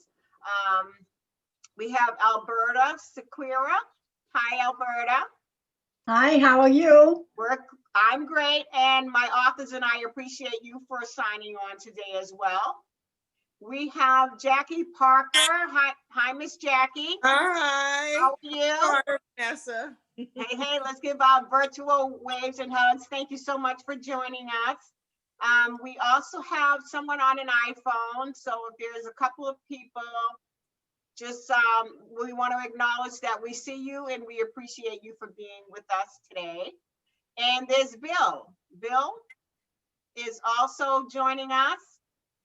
[SPEAKER 1] We have Alberta Sequeira. Hi, Alberta.
[SPEAKER 7] Hi, how are you?
[SPEAKER 1] I'm great, and my authors and I appreciate you for signing on today as well. We have Jackie Parker. Hi, Miss Jackie.
[SPEAKER 8] Hi.
[SPEAKER 1] How are you?
[SPEAKER 8] Hi, Vanessa.
[SPEAKER 1] Hey, let's give our virtual waves and hugs. Thank you so much for joining us. We also have someone on an iPhone, so if there's a couple of people, just we want to acknowledge that we see you and we appreciate you for being with us today. And there's Bill. Bill is also joining us.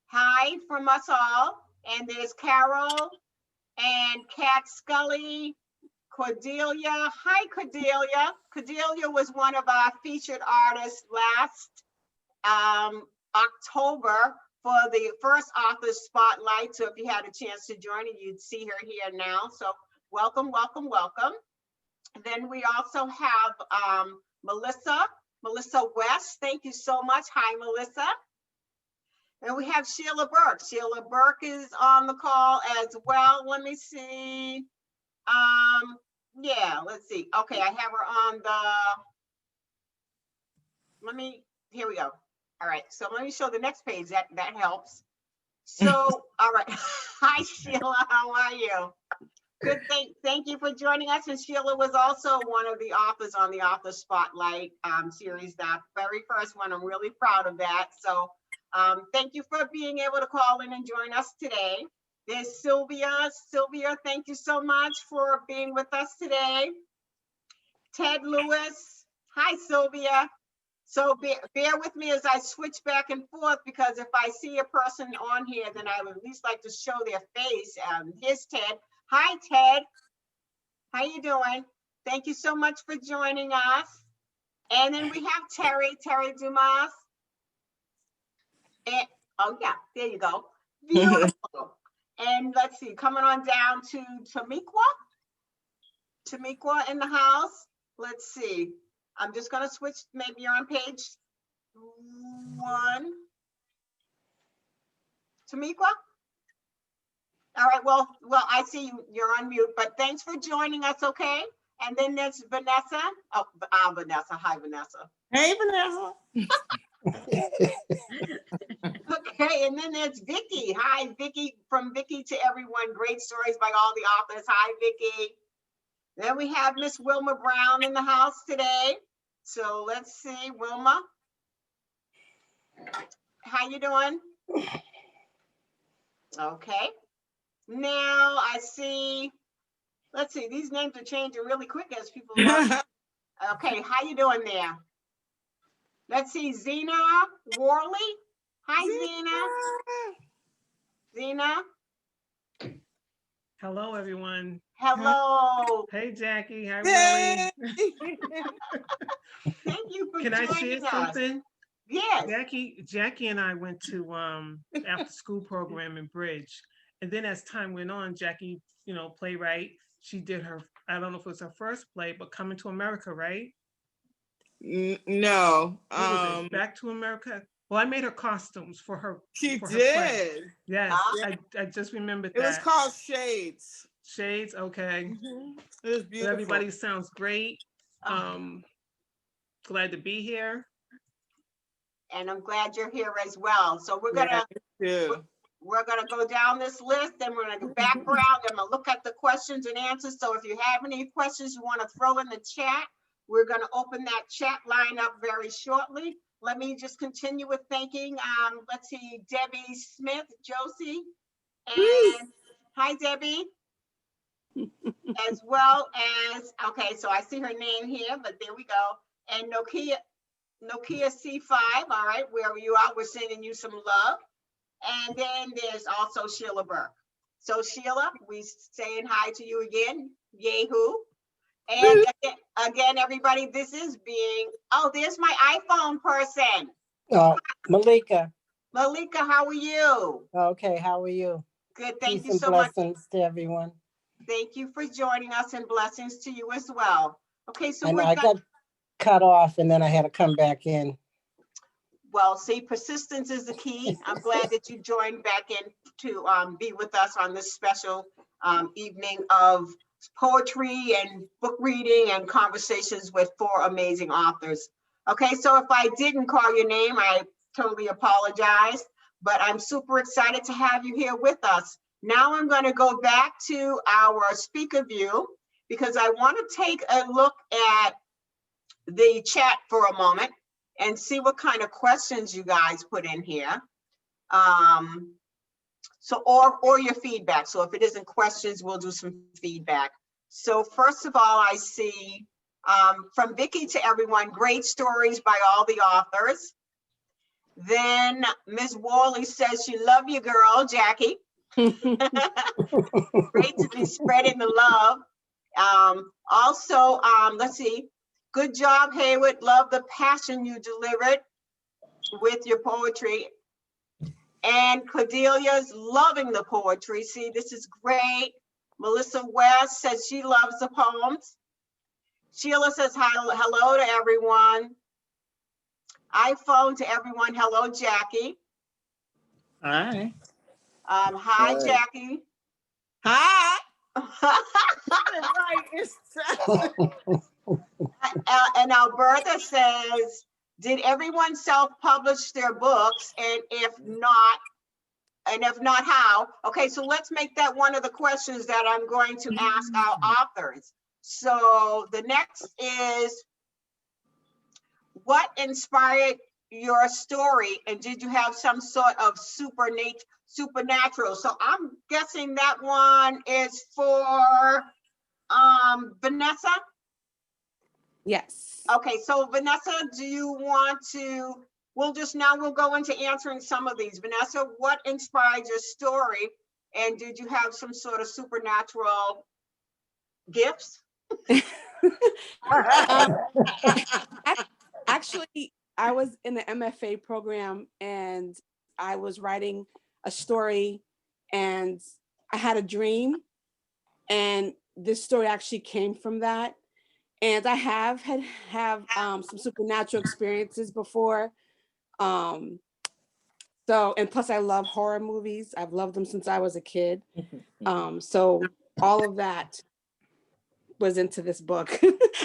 [SPEAKER 1] Hi from us all. And there's Carol and Kat Scully, Cordelia. Hi, Cordelia. Cordelia was one of our featured artists last October for the first author spotlight. So if you had a chance to join her, you'd see her here now. So welcome, welcome, welcome. Then we also have Melissa West. Thank you so much. Hi, Melissa. And we have Sheila Burke. Sheila Burke is on the call as well. Let me see. Yeah, let's see. Okay, I have her on here we go. All right, so let me show the next page. That helps. So, all right. Hi, Sheila. How are you? Good. Thank you for joining us. And Sheila was also one of the authors on the Author Spotlight series, that very first one. I'm really proud of that. So thank you for being able to call in and join us today. There's Sylvia. Sylvia, thank you so much for being with us today. Ted Lewis. Hi, Sylvia. So bear with me as I switch back and forth, because if I see a person on here, then I would at least like to show their face. Here's Ted. Hi, Ted. How you doing? Thank you so much for joining us. And then we have Terry Dumas. And, oh yeah, there you go. Beautiful. And let's see, coming on down to Tamiqua. Tamiqua in the house. Let's see. I'm just going to switch. Maybe you're on page 1. Tamiqua? All right, well, I see you're on mute, but thanks for joining us, okay? And then there's Vanessa. Oh, Vanessa. Hi, Vanessa.
[SPEAKER 8] Hey, Vanessa.
[SPEAKER 1] Okay, and then there's Vicky. Hi, Vicky. From Vicky to Everyone. Great stories by all the authors. Hi, Vicky. Then we have Miss Wilma Brown in the house today. So let's see, Wilma. How you doing? Okay. Now I see, let's see, these names are changing really quick as people love. Okay, how you doing there? Let's see, Zena Worley. Hi, Zena. Zena.
[SPEAKER 9] Hello, everyone.
[SPEAKER 1] Hello.
[SPEAKER 9] Hey, Jackie. Hi,
[SPEAKER 8] Yay!
[SPEAKER 9] Willie.
[SPEAKER 1] Thank you for
[SPEAKER 9] Can I share
[SPEAKER 1] joining us.
[SPEAKER 9] something?
[SPEAKER 1] Yes.
[SPEAKER 9] Jackie and I went to after school program in Bridge. And then as time went on, Jackie, playwright, she did her, I don't know if it was her first play, but Coming to America, right?
[SPEAKER 8] No.
[SPEAKER 9] What was it? Back to America? Well, I made her costumes for her.
[SPEAKER 8] She
[SPEAKER 9] for her play.
[SPEAKER 8] did.
[SPEAKER 9] Yes,
[SPEAKER 1] Ah.
[SPEAKER 9] I just remembered
[SPEAKER 8] It
[SPEAKER 9] that.
[SPEAKER 8] was called Shades.
[SPEAKER 9] Shades, okay.
[SPEAKER 8] It was
[SPEAKER 9] But
[SPEAKER 8] beautiful.
[SPEAKER 9] everybody sounds great. Glad to be here.
[SPEAKER 1] And I'm glad you're here as well. So we're
[SPEAKER 8] Yeah,
[SPEAKER 1] gonna
[SPEAKER 8] me too.
[SPEAKER 1] we're gonna go down this list and we're gonna go background. I'm gonna look at the questions and answers. So if you have any questions you want to throw in the chat, we're gonna open that chat line up very shortly. Let me just continue with thanking, let's see, Debbie Smith, Josie, and hi, Debbie. As well as, okay, so I see her name here, but there we go. And Nokia C5, all right, wherever you are, we're sending you some love. And then there's also Sheila Burke. So Sheila, we saying hi to you again, Yahoo. And again, everybody, this is being, oh, there's my iPhone person.
[SPEAKER 10] Malika.
[SPEAKER 1] Malika, how are you?
[SPEAKER 10] Okay, how are you?
[SPEAKER 1] Good, thank
[SPEAKER 10] Peace
[SPEAKER 1] you
[SPEAKER 10] and
[SPEAKER 1] so much.
[SPEAKER 10] blessings to everyone.
[SPEAKER 1] Thank you for joining us and blessings to you as well. Okay, so
[SPEAKER 10] I know
[SPEAKER 1] we're
[SPEAKER 10] I
[SPEAKER 1] done.
[SPEAKER 10] got cut off and then I had to come back in.
[SPEAKER 1] Well, see, persistence is the key. I'm glad that you joined back in to be with us on this special evening of poetry and book reading and conversations with 4 amazing authors. Okay, so if I didn't call your name, I totally apologize, but I'm super excited to have you here with us. Now I'm going to go back to our speaker view because I want to take a look at the chat for a moment and see what kind of questions you guys put in here. So, or your feedback. So if it isn't questions, we'll do some feedback. So first of all, I see from Vicky to everyone, great stories by all the authors. Then Ms. Worley says she love you, girl, Jackie. Great to be spreading the love. Also, let's see. Good job, Haywood. Love the passion you delivered with your poetry. And Cordelia's loving the poetry. See, this is great. Melissa West says she loves the poems. Sheila says hello to everyone. iPhone to everyone. Hello, Jackie.
[SPEAKER 8] Hi.
[SPEAKER 1] Hi, Jackie.
[SPEAKER 8] Hi.
[SPEAKER 1] And Alberta says, did everyone self-publish their books? And if not, how? Okay, so let's make that one of the questions that I'm going to ask our authors. So the next is, what inspired your story? And did you have some sort of supernatural? So I'm guessing that one is for Vanessa?
[SPEAKER 2] Yes.
[SPEAKER 1] Okay, so Vanessa, do you want to, we'll go into answering some of these. Vanessa, what inspired your story? And did you have some sort of supernatural gifts?
[SPEAKER 2] Actually, I was in the MFA program and I was writing a story and I had a dream, and this story actually came from that. And I have some supernatural experiences before. So, and plus I love horror movies. I've loved them since I was a kid. So all of that was into this book.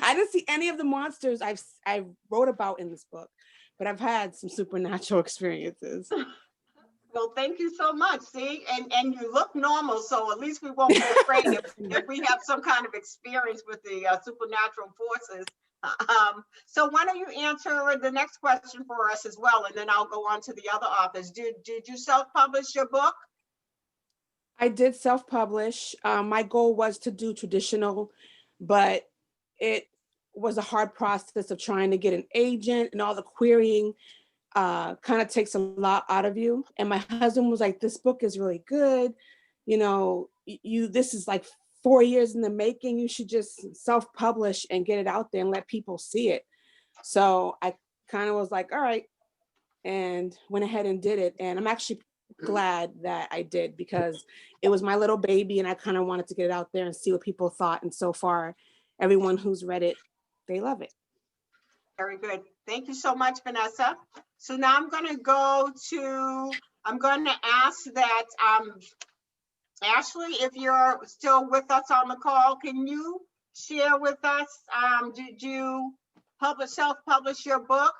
[SPEAKER 2] I didn't see any of the monsters I wrote about in this book, but I've had some supernatural experiences.
[SPEAKER 1] Well, thank you so much. See, and you look normal, so at least we won't be afraid if we have some kind of experience with the supernatural forces. So why don't you answer the next question for us as well, and then I'll go on to the other authors. Did you self-publish your book?
[SPEAKER 2] I did self-publish. My goal was to do traditional, but it was a hard process of trying to get an agent, and all the querying kind of takes a lot out of you. And my husband was like, this book is really good. You know, this is like 4 years in the making. You should just self-publish and get it out there and let people see it. So I kind of was like, all right, and went ahead and did it. And I'm actually glad that I did, because it was my little baby and I kind of wanted to get it out there and see what people thought. And so far, everyone who's read it, they love it.
[SPEAKER 1] Very good. Thank you so much, Vanessa. So now I'm going to ask that Ashley, if you're still with us on the call, can you share with us, did you self-publish your book?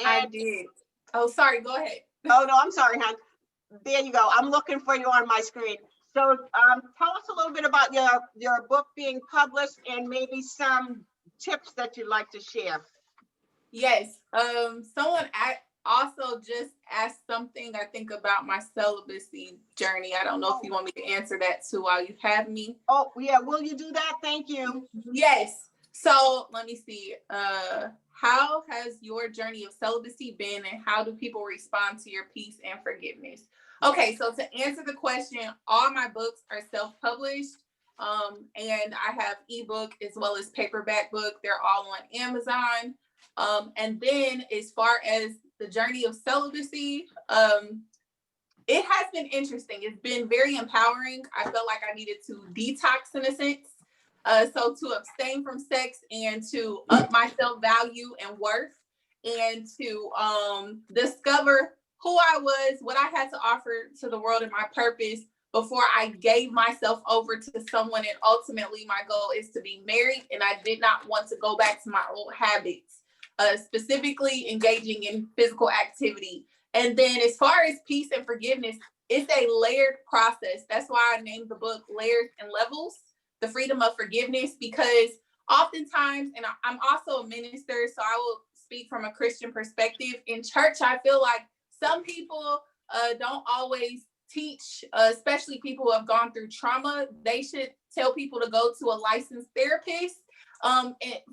[SPEAKER 5] I did. Oh, sorry, go ahead.
[SPEAKER 1] Oh, no, I'm sorry, hon. There you go. I'm looking for you on my screen. So tell us a little bit about your book being published and maybe some tips that you'd like to share.
[SPEAKER 5] Yes. Someone also just asked something, I think, about my celibacy journey. I don't know if you want me to answer that too while you have me.
[SPEAKER 1] Oh, yeah. Will you do that? Thank you.
[SPEAKER 5] Yes. So let me see. How has your journey of celibacy been, and how do people respond to your peace and forgiveness? Okay, so to answer the question, all my books are self-published, and I have ebook as well as paperback book. They're all on Amazon. And then as far as the journey of celibacy, it has been interesting. It's been very empowering. I felt like I needed to detox in a sense. So to abstain from sex and to up my self-value and worth, and to discover who I was, what I had to offer to the world, and my purpose before I gave myself over to someone. And ultimately my goal is to be married, and I did not want to go back to my old habits, specifically engaging in physical activity. And then as far as peace and forgiveness, it's a layered process. That's why I named the book Layers and Levels, The Freedom of Forgiveness, because oftentimes, and I'm also a minister, so I will speak from a Christian perspective. In church, I feel like some people don't always teach, especially people who have gone through trauma. They should tell people to go to a licensed therapist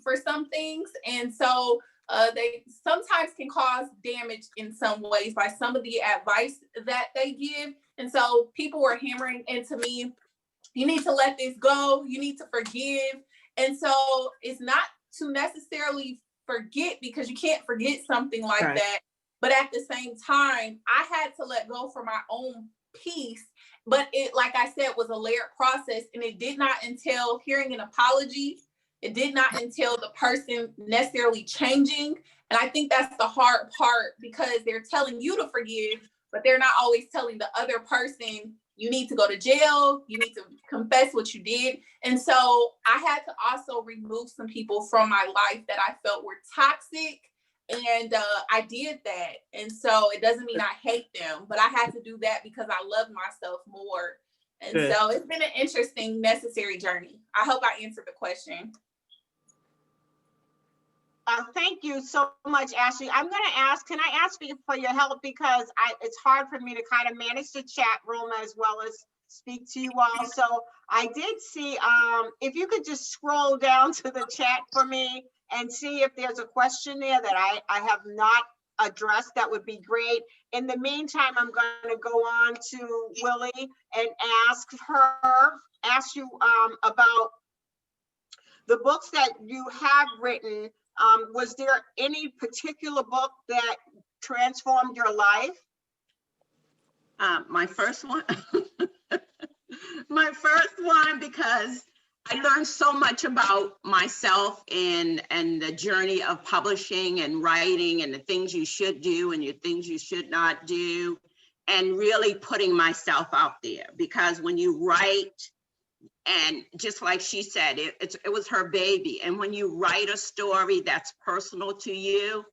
[SPEAKER 5] for some things. And so they sometimes can cause damage in some ways by some of the advice that they give. And so people were hammering into me, you need to let this go, you need to forgive. And so it's not to necessarily forget, because you can't forget something like that. But at the same time, I had to let go for my own peace. But it, like I said, was a layered process, and it did not entail hearing an apology. It did not entail the person necessarily changing. And I think that's the hard part, because they're telling you to forgive, but they're not always telling the other person, you need to go to jail, you need to confess what you did. And so I had to also remove some people from my life that I felt were toxic. And I did that. And so it doesn't mean I hate them, but I had to do that because I love myself more. And so it's been an interesting, necessary journey. I hope I answered the question.
[SPEAKER 1] Thank you so much, Ashley. I'm going to ask, can I ask you for your help, because it's hard for me to kind of manage the chat room as well as speak to you all. So I did see, if you could just scroll down to the chat for me and see if there's a question there that I have not addressed, that would be great. In the meantime, I'm going to go on to Willie and ask you about the books that you have written. Was there any particular book that transformed your life?
[SPEAKER 6] My first one, because I learned so much about myself and the journey of publishing and writing, and the things you should do and the things you should not do, and really putting myself out there. Because when you write, and just like she said, it was her baby. And when you write a story that's personal to you,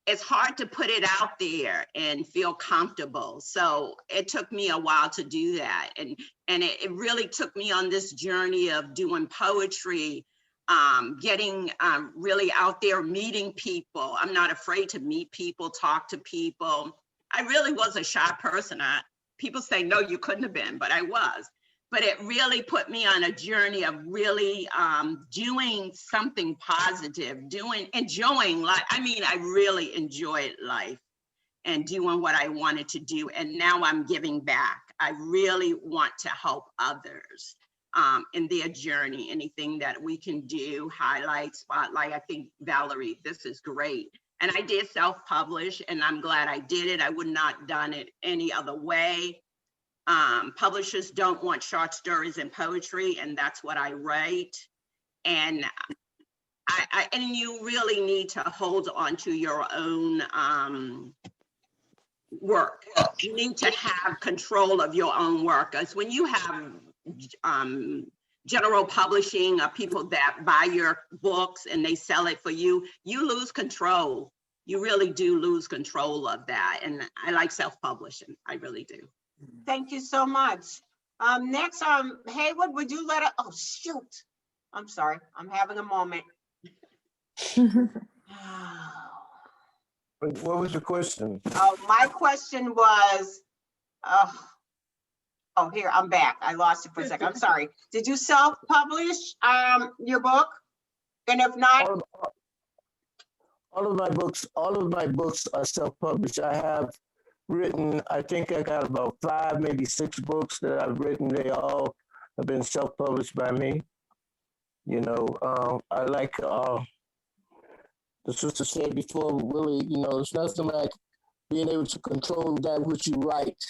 [SPEAKER 6] it's hard to put it out there and feel comfortable. So it took me a while to do that. And it really took me on this journey of doing poetry, getting really out there, meeting people. I'm not afraid to meet people, talk to people. I really was a shy person. People say, no, you couldn't have been, but I was. But it really put me on a journey of really doing something positive, enjoying life. I mean, I really enjoyed life and doing what I wanted to do. And now I'm giving back. I really want to help others in their journey. Anything that we can do, highlight, spotlight. I think, Valerie, this is great. And I did self-publish, and I'm glad I did it. I would not done it any other way. Publishers don't want short stories and poetry, and that's what I write. And and you really need to hold on to your own work. You need to have control of your own work. Because when you have general publishing or people that buy your books and they sell it for you, you lose control. You really do lose control of that. And I like self-publishing. I really do.
[SPEAKER 1] Thank you so much. Next, Haywood, would you let us, oh, shoot. I'm sorry, I'm having a moment.
[SPEAKER 3] What was your question?
[SPEAKER 1] My question was, oh, here, I'm back. I lost it for a second. I'm sorry. Did you self-publish your book? And if not,
[SPEAKER 3] all of my books are self-published. I have written, I think I got about 5, maybe 6 books that I've written. They all have been self-published by me. You know, I like the sister said before, Willie, you know, it's nothing like being able to control that which you write.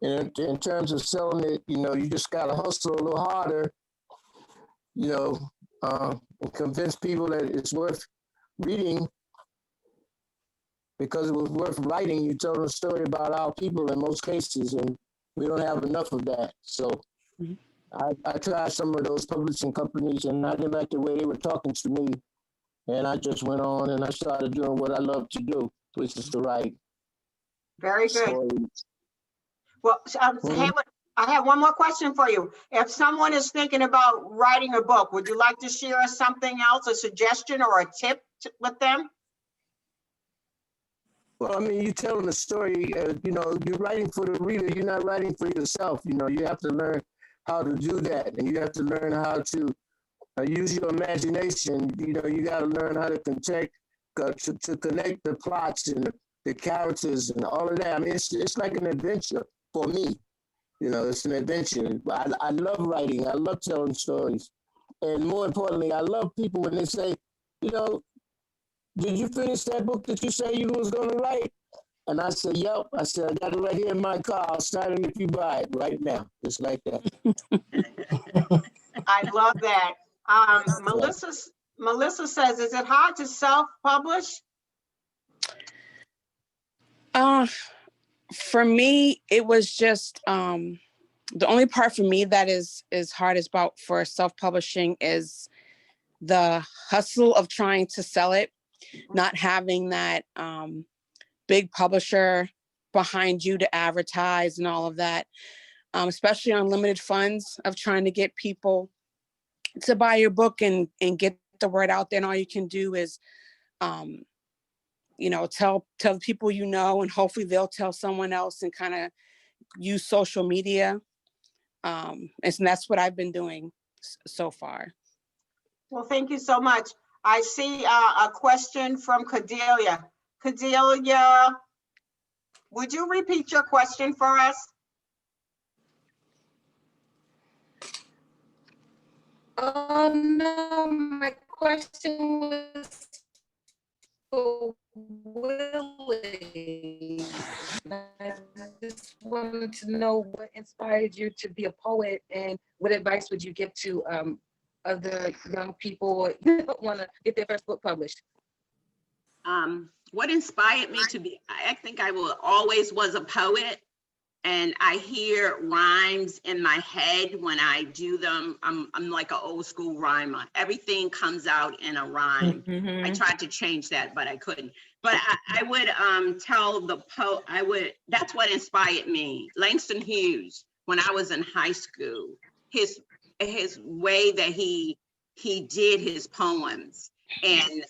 [SPEAKER 3] And in terms of selling it, you know, you just gotta hustle a little harder, you know, and convince people that it's worth reading, because it was worth writing. You tell a story about our people in most cases, and we don't have enough of that. So I tried some of those publishing companies, and I didn't like the way they were talking to me. And I just went on and I started doing what I love to do, which is to write.
[SPEAKER 1] very good.
[SPEAKER 3] stories.
[SPEAKER 1] Well, Haywood, I have one more question for you. If someone is thinking about writing a book, would you like to share something else, a suggestion or a tip with them?
[SPEAKER 3] Well, I mean, you're telling a story, you know, you're writing for the reader, you're not writing for yourself. You know, you have to learn how to do that, and you have to learn how to use your imagination. You know, you got to learn how to connect the plots and the characters and all of that. I mean, it's like an adventure for me. You know, it's an adventure. I love writing. I love telling stories. And more importantly, I love people when they say, you know, did you finish that book that you said you was going to write? And I said, yep. I said, I got it right here in my car. I'll sign it if you buy it right now. Just like that.
[SPEAKER 1] I love that. Melissa says, is it hard to self-publish?
[SPEAKER 2] For me, it was just the only part for me that is hard about for self-publishing is the hustle of trying to sell it, not having that big publisher behind you to advertise and all of that, especially on limited funds, of trying to get people to buy your book and get the word out there. And all you can do is you know, tell the people you know, and hopefully they'll tell someone else, and kind of use social media. And that's what I've been doing so far.
[SPEAKER 1] Well, thank you so much. I see a question from Cordelia. Cordelia, would you repeat your question for us?
[SPEAKER 5] No, my question was for Willie. I just wanted to know what inspired you to be a poet, and what advice would you give to other young people who want to get their first book published?
[SPEAKER 6] What inspired me to be, I think I always was a poet, and I hear rhymes in my head when I do them. I'm like an old school rhymer. Everything comes out in a rhyme. I tried to change that, but I couldn't. But I would tell the that's what inspired me. Langston Hughes, when I was in high school, his way that he did his poems, and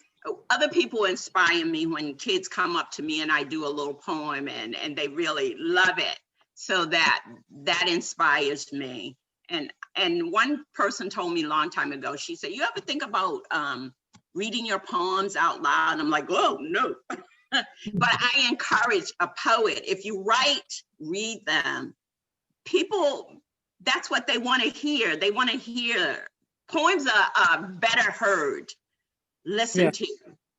[SPEAKER 6] other people inspire me when kids come up to me and I do a little poem and they really love it. So that inspires me. And one person told me a long time ago, she said, you ever think about reading your poems out loud? I'm like, oh, no. But I encourage a poet, if you write, read them. people, that's what they want to hear. They want to hear. Poems are better heard, listened to.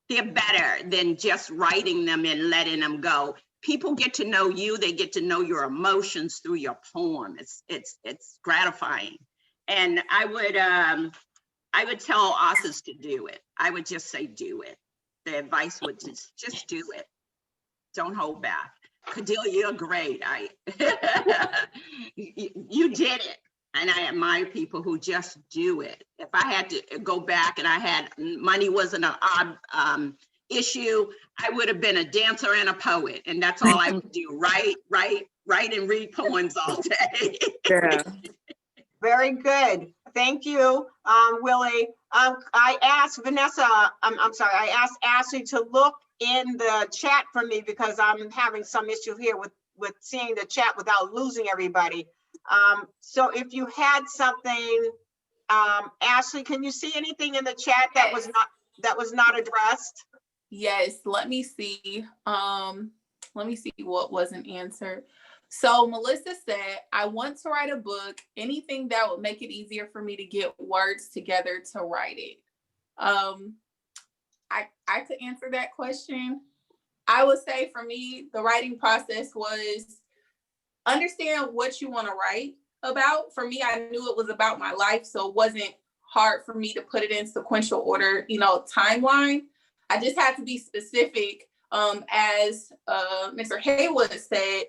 [SPEAKER 6] They're better than just writing them and letting them go. People get to know you. They get to know your emotions through your poem. It's gratifying. And I would tell authors to do it. I would just say, do it. The advice would just do it. Don't hold back. Cordelia, you're great. You did it. And I admire people who just do it. If I had to go back and I had money wasn't an odd issue, I would have been a dancer and a poet. And that's all I would do. Write and read poems all day.
[SPEAKER 2] Yeah.
[SPEAKER 1] Very good. Thank you, Willie. I asked Vanessa, I'm sorry, I asked Ashley to look in the chat for me because I'm having some issue here with seeing the chat without losing everybody. So if you had something, Ashley, can you see anything in the chat that was not addressed?
[SPEAKER 5] Yes, let me see. Let me see what wasn't answered. So Melissa said, I want to write a book, anything that would make it easier for me to get words together to write it. I could answer that question. I would say for me, the writing process was understand what you want to write about. For me, I knew it was about my life, so it wasn't hard for me to put it in sequential order, timeline. I just had to be specific, as Mr. Haywood said,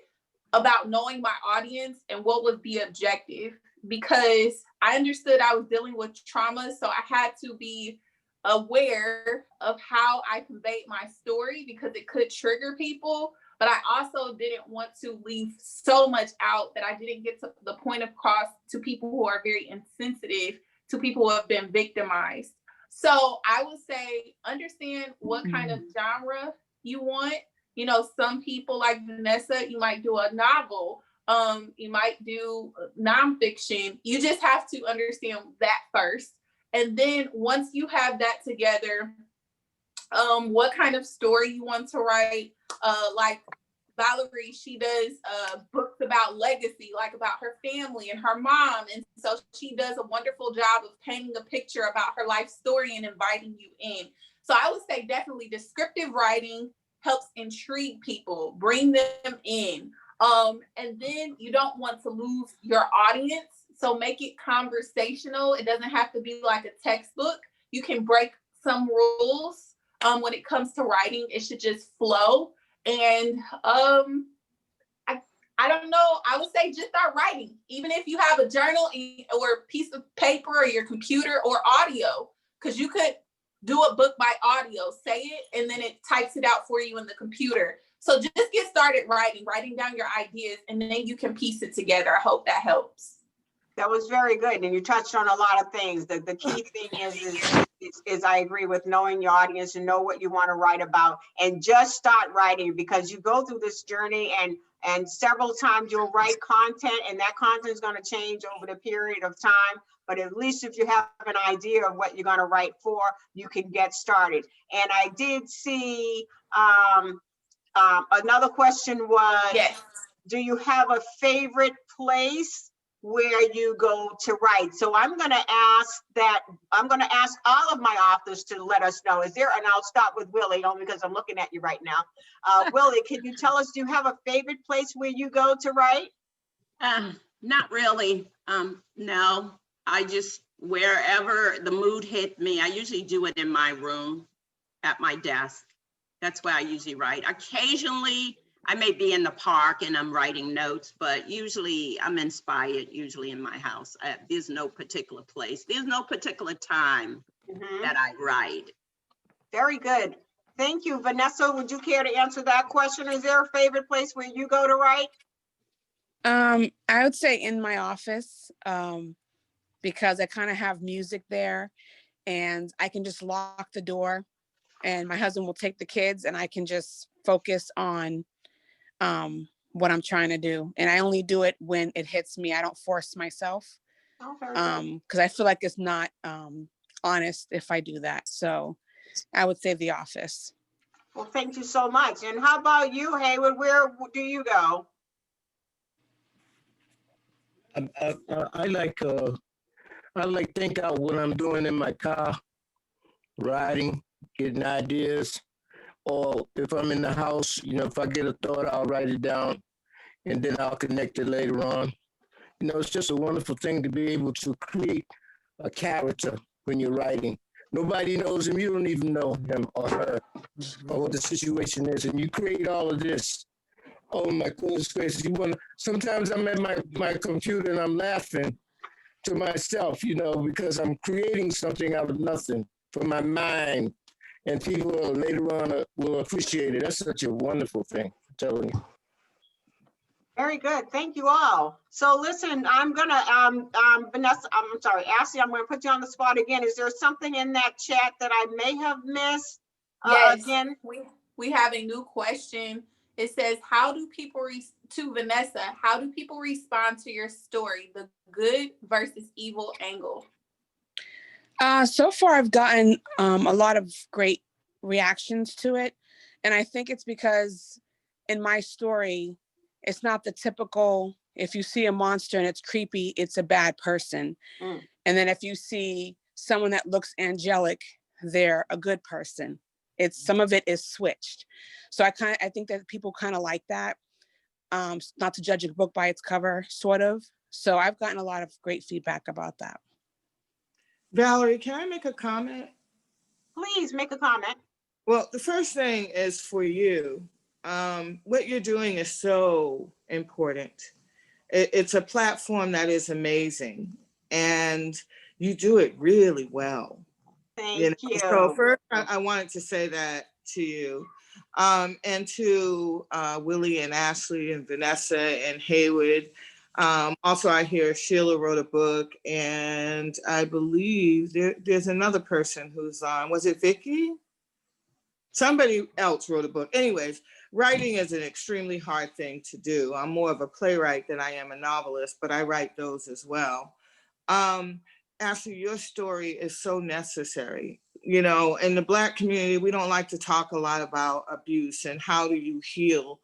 [SPEAKER 5] about knowing my audience and what was the objective, because I understood I was dealing with trauma. So I had to be aware of how I conveyed my story because it could trigger people. But I also didn't want to leave so much out that I didn't get to the point across to people who are very insensitive, to people who have been victimized. So I would say, understand what kind of genre you want. Some people like Vanessa, you might do a novel, you might do nonfiction. You just have to understand that first. And then once you have that together, what kind of story you want to write. Like Valerie, she does books about legacy, like about her family and her mom. And so she does a wonderful job of painting a picture about her life story and inviting you in. So I would say definitely descriptive writing helps intrigue people, bring them in. And then you don't want to lose your audience. So make it conversational. It doesn't have to be like a textbook. You can break some rules. When it comes to writing, it should just flow. And I don't know, I would say just start writing. Even if you have a journal or a piece of paper or your computer or audio, because you could do a book by audio, say it, and then it types it out for you in the computer. So just get started writing down your ideas, and then you can piece it together. I hope that helps.
[SPEAKER 1] That was very good. And you touched on a lot of things. The key thing is I agree with knowing your audience and know what you want to write about, and just start writing, because you go through this journey and several times you'll write content, and that content is going to change over the period of time. But at least if you have an idea of what you're going to write for, you can get started. And I did see another question was, yes, do you have a favorite place where you go to write? So I'm going to ask all of my authors to let us know. Is there, and I'll start with Willie, only because I'm looking at you right now. Willie, can you tell us, do you have a favorite place where you go to write?
[SPEAKER 6] Not really. No, I just, wherever the mood hit me, I usually do it in my room at my desk. That's where I usually write. Occasionally, I may be in the park and I'm writing notes, but usually I'm inspired, usually in my house. There's no particular place. There's no particular time that I write.
[SPEAKER 1] Very good. Thank you. Vanessa, would you care to answer that question? Is there a favorite place where you go to write?
[SPEAKER 2] I would say in my office, because I kind of have music there and I can just lock the door and my husband will take the kids and I can just focus on what I'm trying to do. And I only do it when it hits me. I don't force myself, because I feel like it's not honest if I do that. So I would say the office.
[SPEAKER 1] Well, thank you so much. And how about you, Haywood? Where do you go?
[SPEAKER 3] I like think out what I'm doing in my car, riding, getting ideas, or if I'm in the house, if I get a thought, I'll write it down, and then I'll connect it later on. It's just a wonderful thing to be able to create a character when you're writing. Nobody knows him. You don't even know him or her or what the situation is, and you create all of this. Oh my goodness gracious! Sometimes I'm at my computer and I'm laughing to myself, because I'm creating something out of nothing from my mind, and people later on will appreciate it. That's such a wonderful thing. I'm telling you.
[SPEAKER 1] Very good. Thank you all. So listen, I'm gonna, Vanessa, I'm sorry, Ashley, I'm gonna put you on the spot again. Is there something in that chat that I may have missed?
[SPEAKER 5] Yes,
[SPEAKER 1] Again?
[SPEAKER 5] we have a new question. It says, to Vanessa, how do people respond to your story, the good versus evil angle?
[SPEAKER 2] So far, I've gotten a lot of great reactions to it. And I think it's because in my story, it's not the typical, if you see a monster and it's creepy, it's a bad person. And then if you see someone that looks angelic, they're a good person. Some of it is switched. So I think that people kind of like that. Not to judge a book by its cover, sort of. So I've gotten a lot of great feedback about that.
[SPEAKER 8] Valerie, can I make a comment?
[SPEAKER 1] Please make a comment.
[SPEAKER 8] Well, the first thing is for you. What you're doing is so important. It's a platform that is amazing, and you do it really well.
[SPEAKER 1] Thank you.
[SPEAKER 8] So first, I wanted to say that to you, and to Willie and Ashley and Vanessa and Haywood. Also, I hear Sheila wrote a book, and I believe there's another person who's on. Was it Vicky? Somebody else wrote a book. Anyways, writing is an extremely hard thing to do. I'm more of a playwright than I am a novelist, but I write those as well. Ashley, your story is so necessary. In the Black community, we don't like to talk a lot about abuse and how do you heal,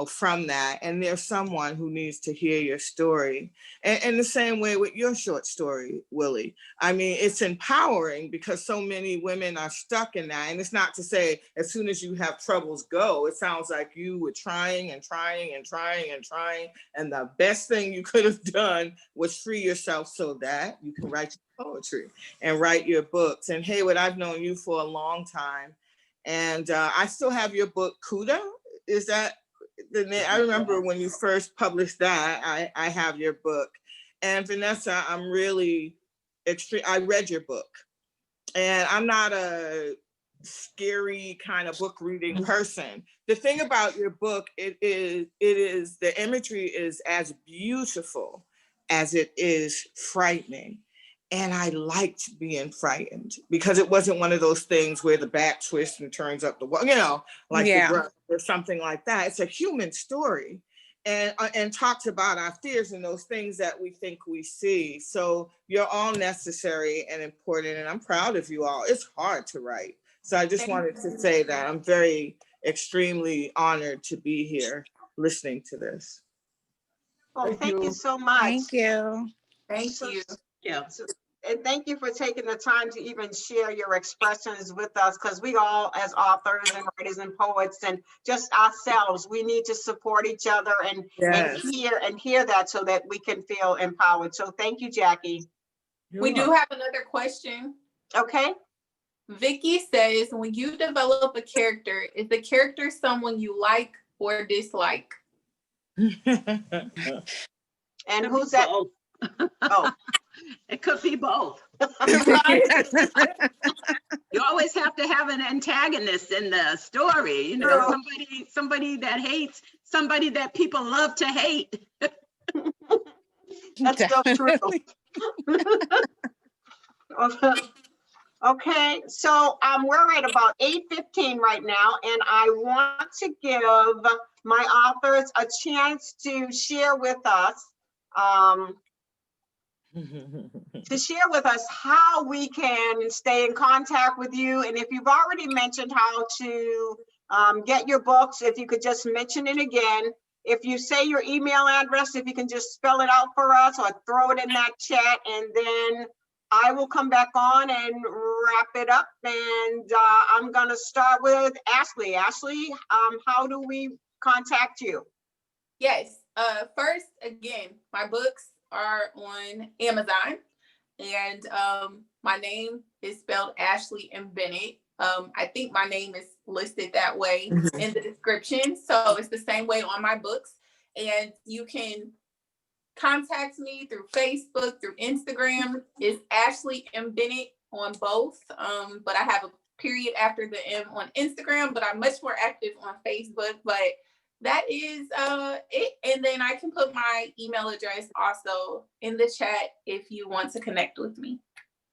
[SPEAKER 8] from that. And there's someone who needs to hear your story. And the same way with your short story, Willie. I mean, it's empowering because so many women are stuck in that. And it's not to say as soon as you have troubles, go. It sounds like you were trying and trying and trying and trying. And the best thing you could have done was free yourself so that you can write your poetry and write your books. And Haywood, I've known you for a long time. And I still have your book, Kuda. Is that the name? I remember when you first published that. I have your book. And Vanessa, I'm really extreme. I read your book, and I'm not a scary kind of book reading person. The thing about your book, it is the imagery is as beautiful as it is frightening. And I liked being frightened because it wasn't one of those things where the back twists and turns up the wall, like the brush or something like that. It's a human story and talks about our fears and those things that we think we see. So you're all necessary and important, and I'm proud of you all. It's hard to write. So I just wanted to say that I'm very extremely honored to be here listening to this.
[SPEAKER 1] Well, thank you so much.
[SPEAKER 2] Thank you.
[SPEAKER 5] Thank you.
[SPEAKER 6] Yeah.
[SPEAKER 1] And thank you for taking the time to even share your expressions with us, because we all, as authors and writers and poets and just ourselves, we need to support each other and hear that so that we can feel empowered. So thank you, Jackie.
[SPEAKER 5] We do have another question.
[SPEAKER 1] Okay.
[SPEAKER 5] Vicky says, when you develop a character, is the character someone you like or dislike?
[SPEAKER 1] And who's that? Oh.
[SPEAKER 6] It could be both. You always have to have an antagonist in the story, somebody that hates, somebody that people love to hate.
[SPEAKER 1] That's so true. Okay, so we're at about 8:15 right now, and I want to give my authors a chance to share with us how we can stay in contact with you. And if you've already mentioned how to get your books, if you could just mention it again. if you say your email address, if you can just spell it out for us or throw it in that chat, and then I will come back on and wrap it up. And I'm gonna start with Ashley. Ashley, how do we contact you?
[SPEAKER 5] Yes. First, again, my books are on Amazon, and my name is spelled Ashley and Bennett. I think my name is listed that way in the description. So it's the same way on my books. And you can contact me through Facebook, through Instagram. It's Ashley M. Bennett on both. But I have a period after the M on Instagram, but I'm much more active on Facebook. But that is it. And then I can put my email address also in the chat if you want to connect with me.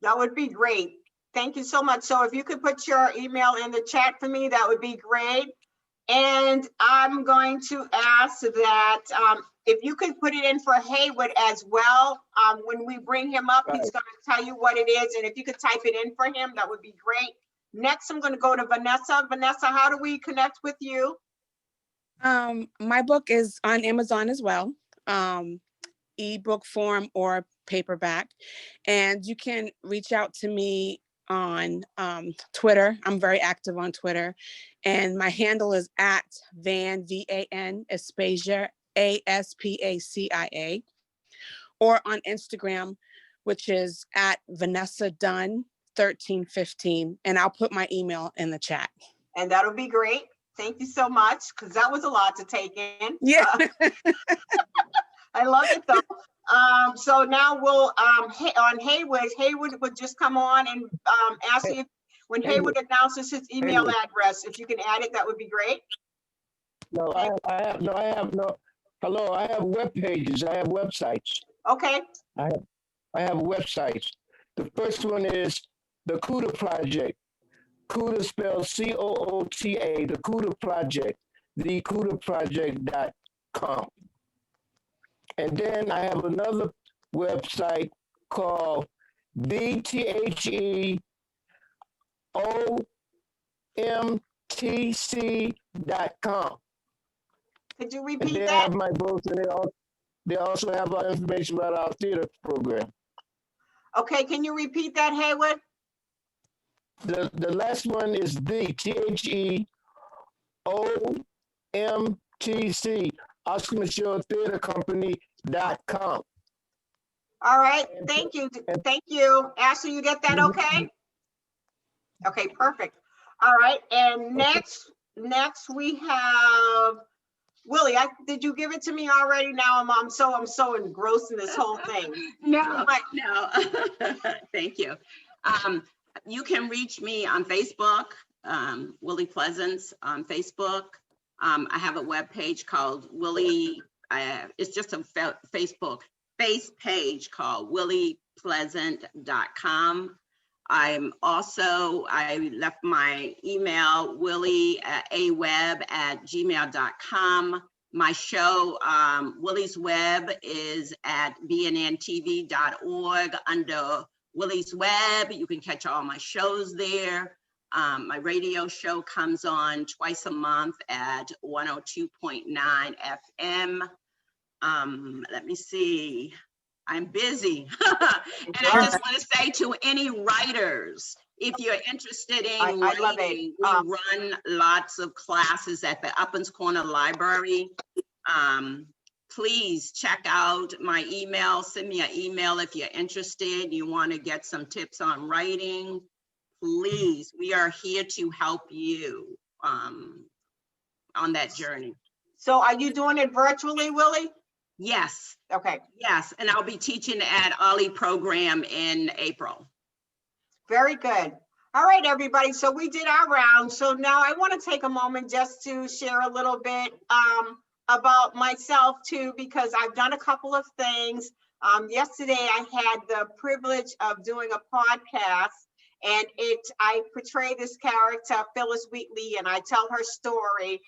[SPEAKER 1] That would be great. Thank you so much. So if you could put your email in the chat for me, that would be great. And I'm going to ask that if you could put it in for Haywood as well. When we bring him up, he's going to tell you what it is. And if you could type it in for him, that would be great. Next, I'm going to go to Vanessa. Vanessa, how do we connect with you?
[SPEAKER 2] My book is on Amazon as well, ebook form or paperback. And you can reach out to me on Twitter. I'm very active on Twitter. And my handle is at Van, V-A-N, Aspasia, A-S-P-A-C-I-A. Or on Instagram, which is at Vanessa Dunn 1315. And I'll put my email in the chat.
[SPEAKER 1] And that'll be great. Thank you so much, because that was a lot to take in.
[SPEAKER 2] Yeah.
[SPEAKER 1] I love it though. So now we'll, on Haywood would just come on and ask you if, when Haywood announces his email address, if you can add it, that would be great.
[SPEAKER 3] No, I have web pages. I have websites.
[SPEAKER 1] Okay.
[SPEAKER 3] I have websites. The first one is the CUDA Project. CUDA spelled C-O-O-T-A, the CUDA Project, thecudaproject.com. And then I have another website called thetheomtc.com.
[SPEAKER 1] Could you
[SPEAKER 3] And
[SPEAKER 1] repeat
[SPEAKER 3] they
[SPEAKER 1] that?
[SPEAKER 3] have my books, and they also have our information about our theater program.
[SPEAKER 1] Okay, can you repeat that, Haywood?
[SPEAKER 3] The last one is theomtc, Oscar Michelle Theater Company.com.
[SPEAKER 1] All right, thank you. Thank you. Ashley, you get that okay? Okay, perfect. All right, and next we have Willie. Did you give it to me already? Now I'm so engrossed in this whole thing.
[SPEAKER 6] No. Thank you. You can reach me on Facebook, Willie Pleasants on Facebook. I have a web page called Willie. It's just a Facebook face page called williepleasant.com. I left my email, willie@aweb@gmail.com. My show, Willie's Web, is at bnntv.org under Willie's Web. You can catch all my shows there. My radio show comes on twice a month at 102.9 FM. Let me see. I'm busy. And I just want to say to any writers, if you're interested in writing, we run lots of classes at the Uppins Corner Library. Please check out my email. Send me an email if you're interested. You want to get some tips on writing. Please, we are here to help you on that journey.
[SPEAKER 1] So are you doing it virtually, Willie?
[SPEAKER 6] Yes.
[SPEAKER 1] Okay.
[SPEAKER 6] Yes, and I'll be teaching at Ollie program in April.
[SPEAKER 1] Very good. All right, everybody. So we did our round. So now I want to take a moment just to share a little bit about myself too, because I've done a couple of things. Yesterday, I had the privilege of doing a podcast, and I portray this character, Phyllis Wheatley, and I tell her story.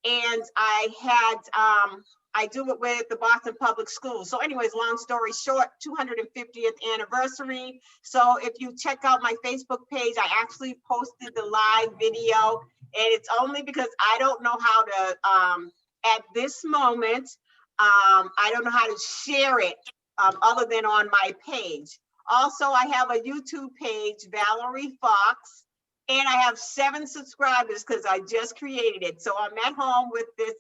[SPEAKER 1] And I do it with the Boston Public Schools. So anyways, long story short, 250th anniversary. So if you check out my Facebook page, I actually posted the live video, and it's only because I don't know how to at this moment. I don't know how to share it other than on my page. Also, I have a YouTube page, Valerie Foxx, and I have 7 subscribers because I just created it. So I'm at home with this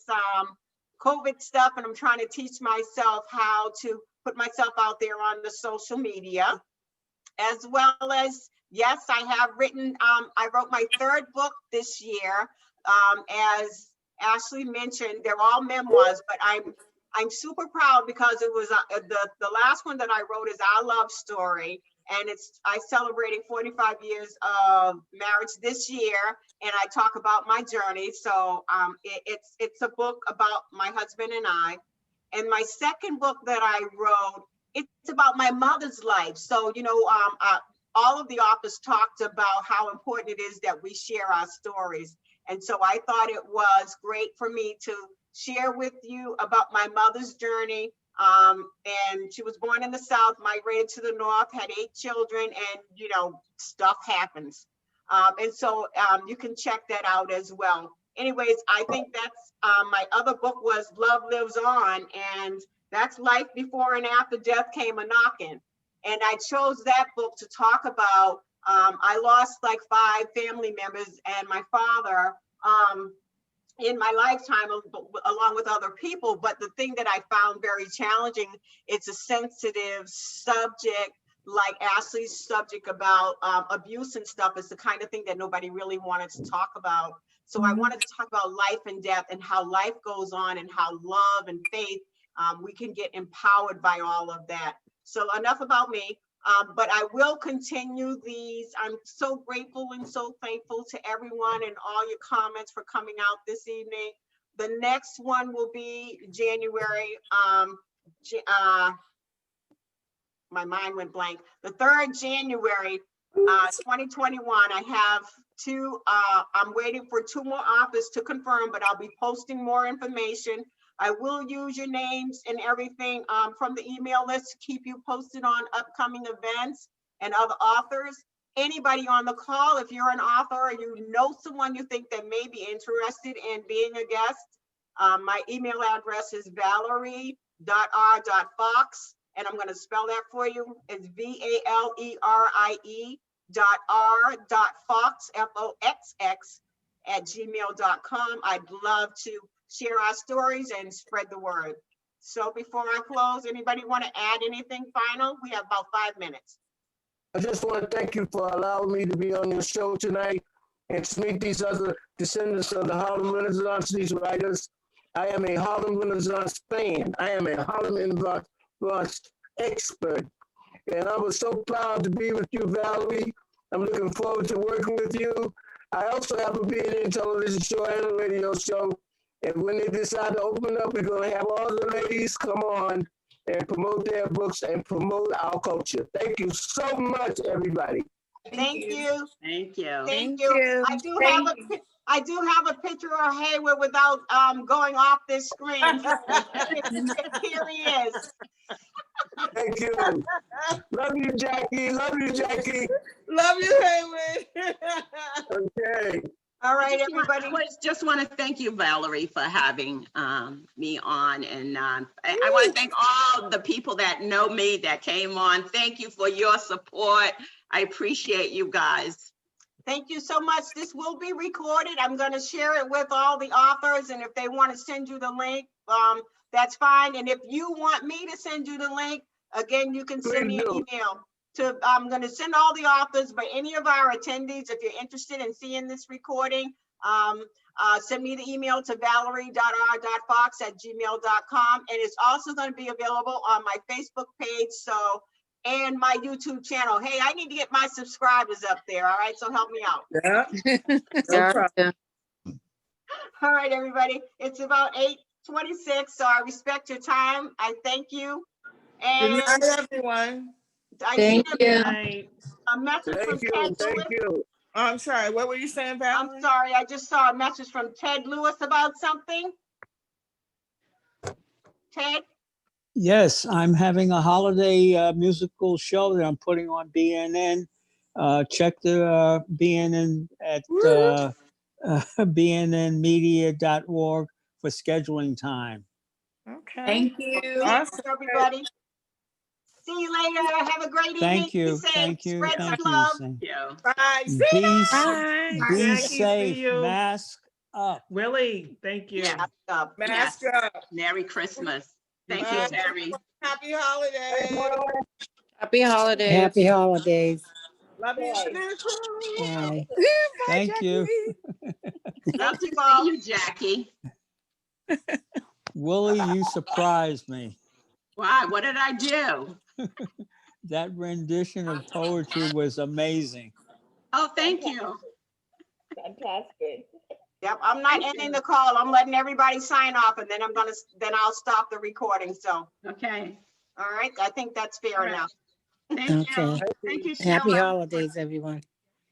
[SPEAKER 1] COVID stuff, and I'm trying to teach myself how to put myself out there on the social media, as well as, yes, I have written, I wrote my 3rd book this year. As Ashley mentioned, they're all memoirs, but I'm super proud because it was the last one that I wrote is our love story, and I celebrating 45 years of marriage this year, and I talk about my journey. So it's a book about my husband and I. And my 2nd book that I wrote, it's about my mother's life. So all of the authors talked about how important it is that we share our stories. And so I thought it was great for me to share with you about my mother's journey. And she was born in the South, migrated to the North, had 8 children, and stuff happens. And so you can check that out as well. Anyways, I think that's my other book was Love Lives On, and that's life before and after death came a knocking. And I chose that book to talk about, I lost like 5 family members and my father in my lifetime, along with other people. But the thing that I found very challenging, it's a sensitive subject, like Ashley's subject about abuse and stuff. Is the kind of thing that nobody really wanted to talk about. So I wanted to talk about life and death and how life goes on and how love and faith, we can get empowered by all of that. So enough about me, but I will continue these. I'm so grateful and so thankful to everyone and all your comments for coming out this evening. The next one will be January. My mind went blank. The 3rd January, 2021. I have 2. I'm waiting for 2 more authors to confirm, but I'll be posting more information. I will use your names and everything from the email list to keep you posted on upcoming events and other authors. Anybody on the call, if you're an author or you know someone you think that may be interested in being a guest, my email address is Valerie.r.foxx, and I'm going to spell that for you. It's VALERIE.R.foxx, FOXX, @gmail.com. I'd love to share our stories and spread the word. So before I close, anybody want to add anything final? We have about 5 minutes.
[SPEAKER 3] I just want to thank you for allowing me to be on your show tonight and to meet these other descendants of the Harlem Renaissance, these writers. I am a Harlem Renaissance fan. I am a Harlem Renaissance expert. And I was so proud to be with you, Valerie. I'm looking forward to working with you. I also have a BNN television show and a radio show. And when they decide to open up, we're going to have all the ladies come on and promote their books and promote our culture. Thank you so much, everybody.
[SPEAKER 1] Thank you.
[SPEAKER 6] Thank you.
[SPEAKER 1] Thank you. I do have a picture of Haywood without going off this screen. Here he is.
[SPEAKER 3] Thank you. Love you, Jackie. Love you, Jackie.
[SPEAKER 8] Love you, Haywood.
[SPEAKER 3] Okay.
[SPEAKER 1] All right, everybody.
[SPEAKER 6] I just want to thank you, Valerie, for having me on. And I want to thank all the people that know me that came on. Thank you for your support. I appreciate you guys.
[SPEAKER 1] Thank you so much. This will be recorded. I'm going to share it with all the authors. And if they want to send you the link, that's fine. And if you want me to send you the link, again, you can send me an email. I'm going to send all the authors, but any of our attendees, if you're interested in seeing this recording, send me the email to Valerie.r.foxx @gmail.com. And it's also going to be available on my Facebook page. And my YouTube channel. Hey, I need to get my subscribers up there. All right. So help me out.
[SPEAKER 8] Yeah. No problem.
[SPEAKER 1] All right, everybody. It's about 8:26. So I respect your time. I thank you. And
[SPEAKER 8] Good night, everyone.
[SPEAKER 1] Thank you. A message from
[SPEAKER 3] Thank you.
[SPEAKER 1] Ted
[SPEAKER 3] Thank
[SPEAKER 1] Lewis.
[SPEAKER 3] you.
[SPEAKER 8] I'm sorry. What were you saying, Valerie?
[SPEAKER 1] I'm sorry. I just saw a message from Ted Lewis about something. Ted?
[SPEAKER 11] Yes, I'm having a holiday musical show that I'm putting on BNN. Check the BNN at bnnmedia.org for scheduling time.
[SPEAKER 8] Okay.
[SPEAKER 5] Thank you.
[SPEAKER 8] Awesome.
[SPEAKER 1] Everybody. See you later. Have a great evening.
[SPEAKER 11] Thank
[SPEAKER 1] Be
[SPEAKER 11] you,
[SPEAKER 1] safe.
[SPEAKER 11] thank you,
[SPEAKER 1] Spread some
[SPEAKER 11] thank you.
[SPEAKER 1] love.
[SPEAKER 11] Sam.
[SPEAKER 6] Yeah.
[SPEAKER 8] Bye.
[SPEAKER 9] Bye.
[SPEAKER 11] Be
[SPEAKER 9] Jackie, see
[SPEAKER 11] safe,
[SPEAKER 9] you.
[SPEAKER 11] mask up.
[SPEAKER 9] Willie, thank you.
[SPEAKER 6] Yeah.
[SPEAKER 1] Up.
[SPEAKER 8] Mask up.
[SPEAKER 6] Merry Christmas. Thank
[SPEAKER 8] Bye.
[SPEAKER 6] you, Terry.
[SPEAKER 8] Happy holidays.
[SPEAKER 10] Happy holidays. Happy holidays.
[SPEAKER 8] Love you.
[SPEAKER 10] Bye.
[SPEAKER 11] Thank you.
[SPEAKER 6] Love to
[SPEAKER 1] Bob.
[SPEAKER 6] see you, Jackie.
[SPEAKER 11] Willie, you surprised me.
[SPEAKER 6] Why? What did I do?
[SPEAKER 11] That rendition of poetry was amazing.
[SPEAKER 6] Oh, thank you.
[SPEAKER 4] Fantastic.
[SPEAKER 1] Yep, I'm not ending the call. I'm letting everybody sign off and then I'll stop the recording. So,
[SPEAKER 6] Okay.
[SPEAKER 1] all right, I think that's fair
[SPEAKER 6] All right.
[SPEAKER 1] enough.
[SPEAKER 6] Thank you.
[SPEAKER 10] Okay.
[SPEAKER 6] Thank you,
[SPEAKER 10] Happy
[SPEAKER 6] Sheila.
[SPEAKER 10] holidays, everyone.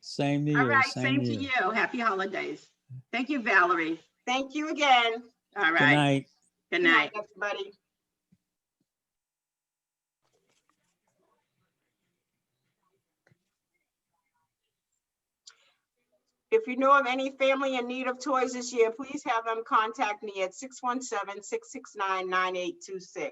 [SPEAKER 11] Same to
[SPEAKER 6] All
[SPEAKER 11] you,
[SPEAKER 6] right,
[SPEAKER 11] same to
[SPEAKER 6] to
[SPEAKER 11] you.
[SPEAKER 6] you. Happy holidays. Thank you, Valerie.
[SPEAKER 1] Thank you again.
[SPEAKER 6] All
[SPEAKER 11] Good
[SPEAKER 6] right.
[SPEAKER 11] night.
[SPEAKER 6] Good night.
[SPEAKER 1] Everybody. If you know of any family in need of toys this year, please have them contact me at 617-669-9826.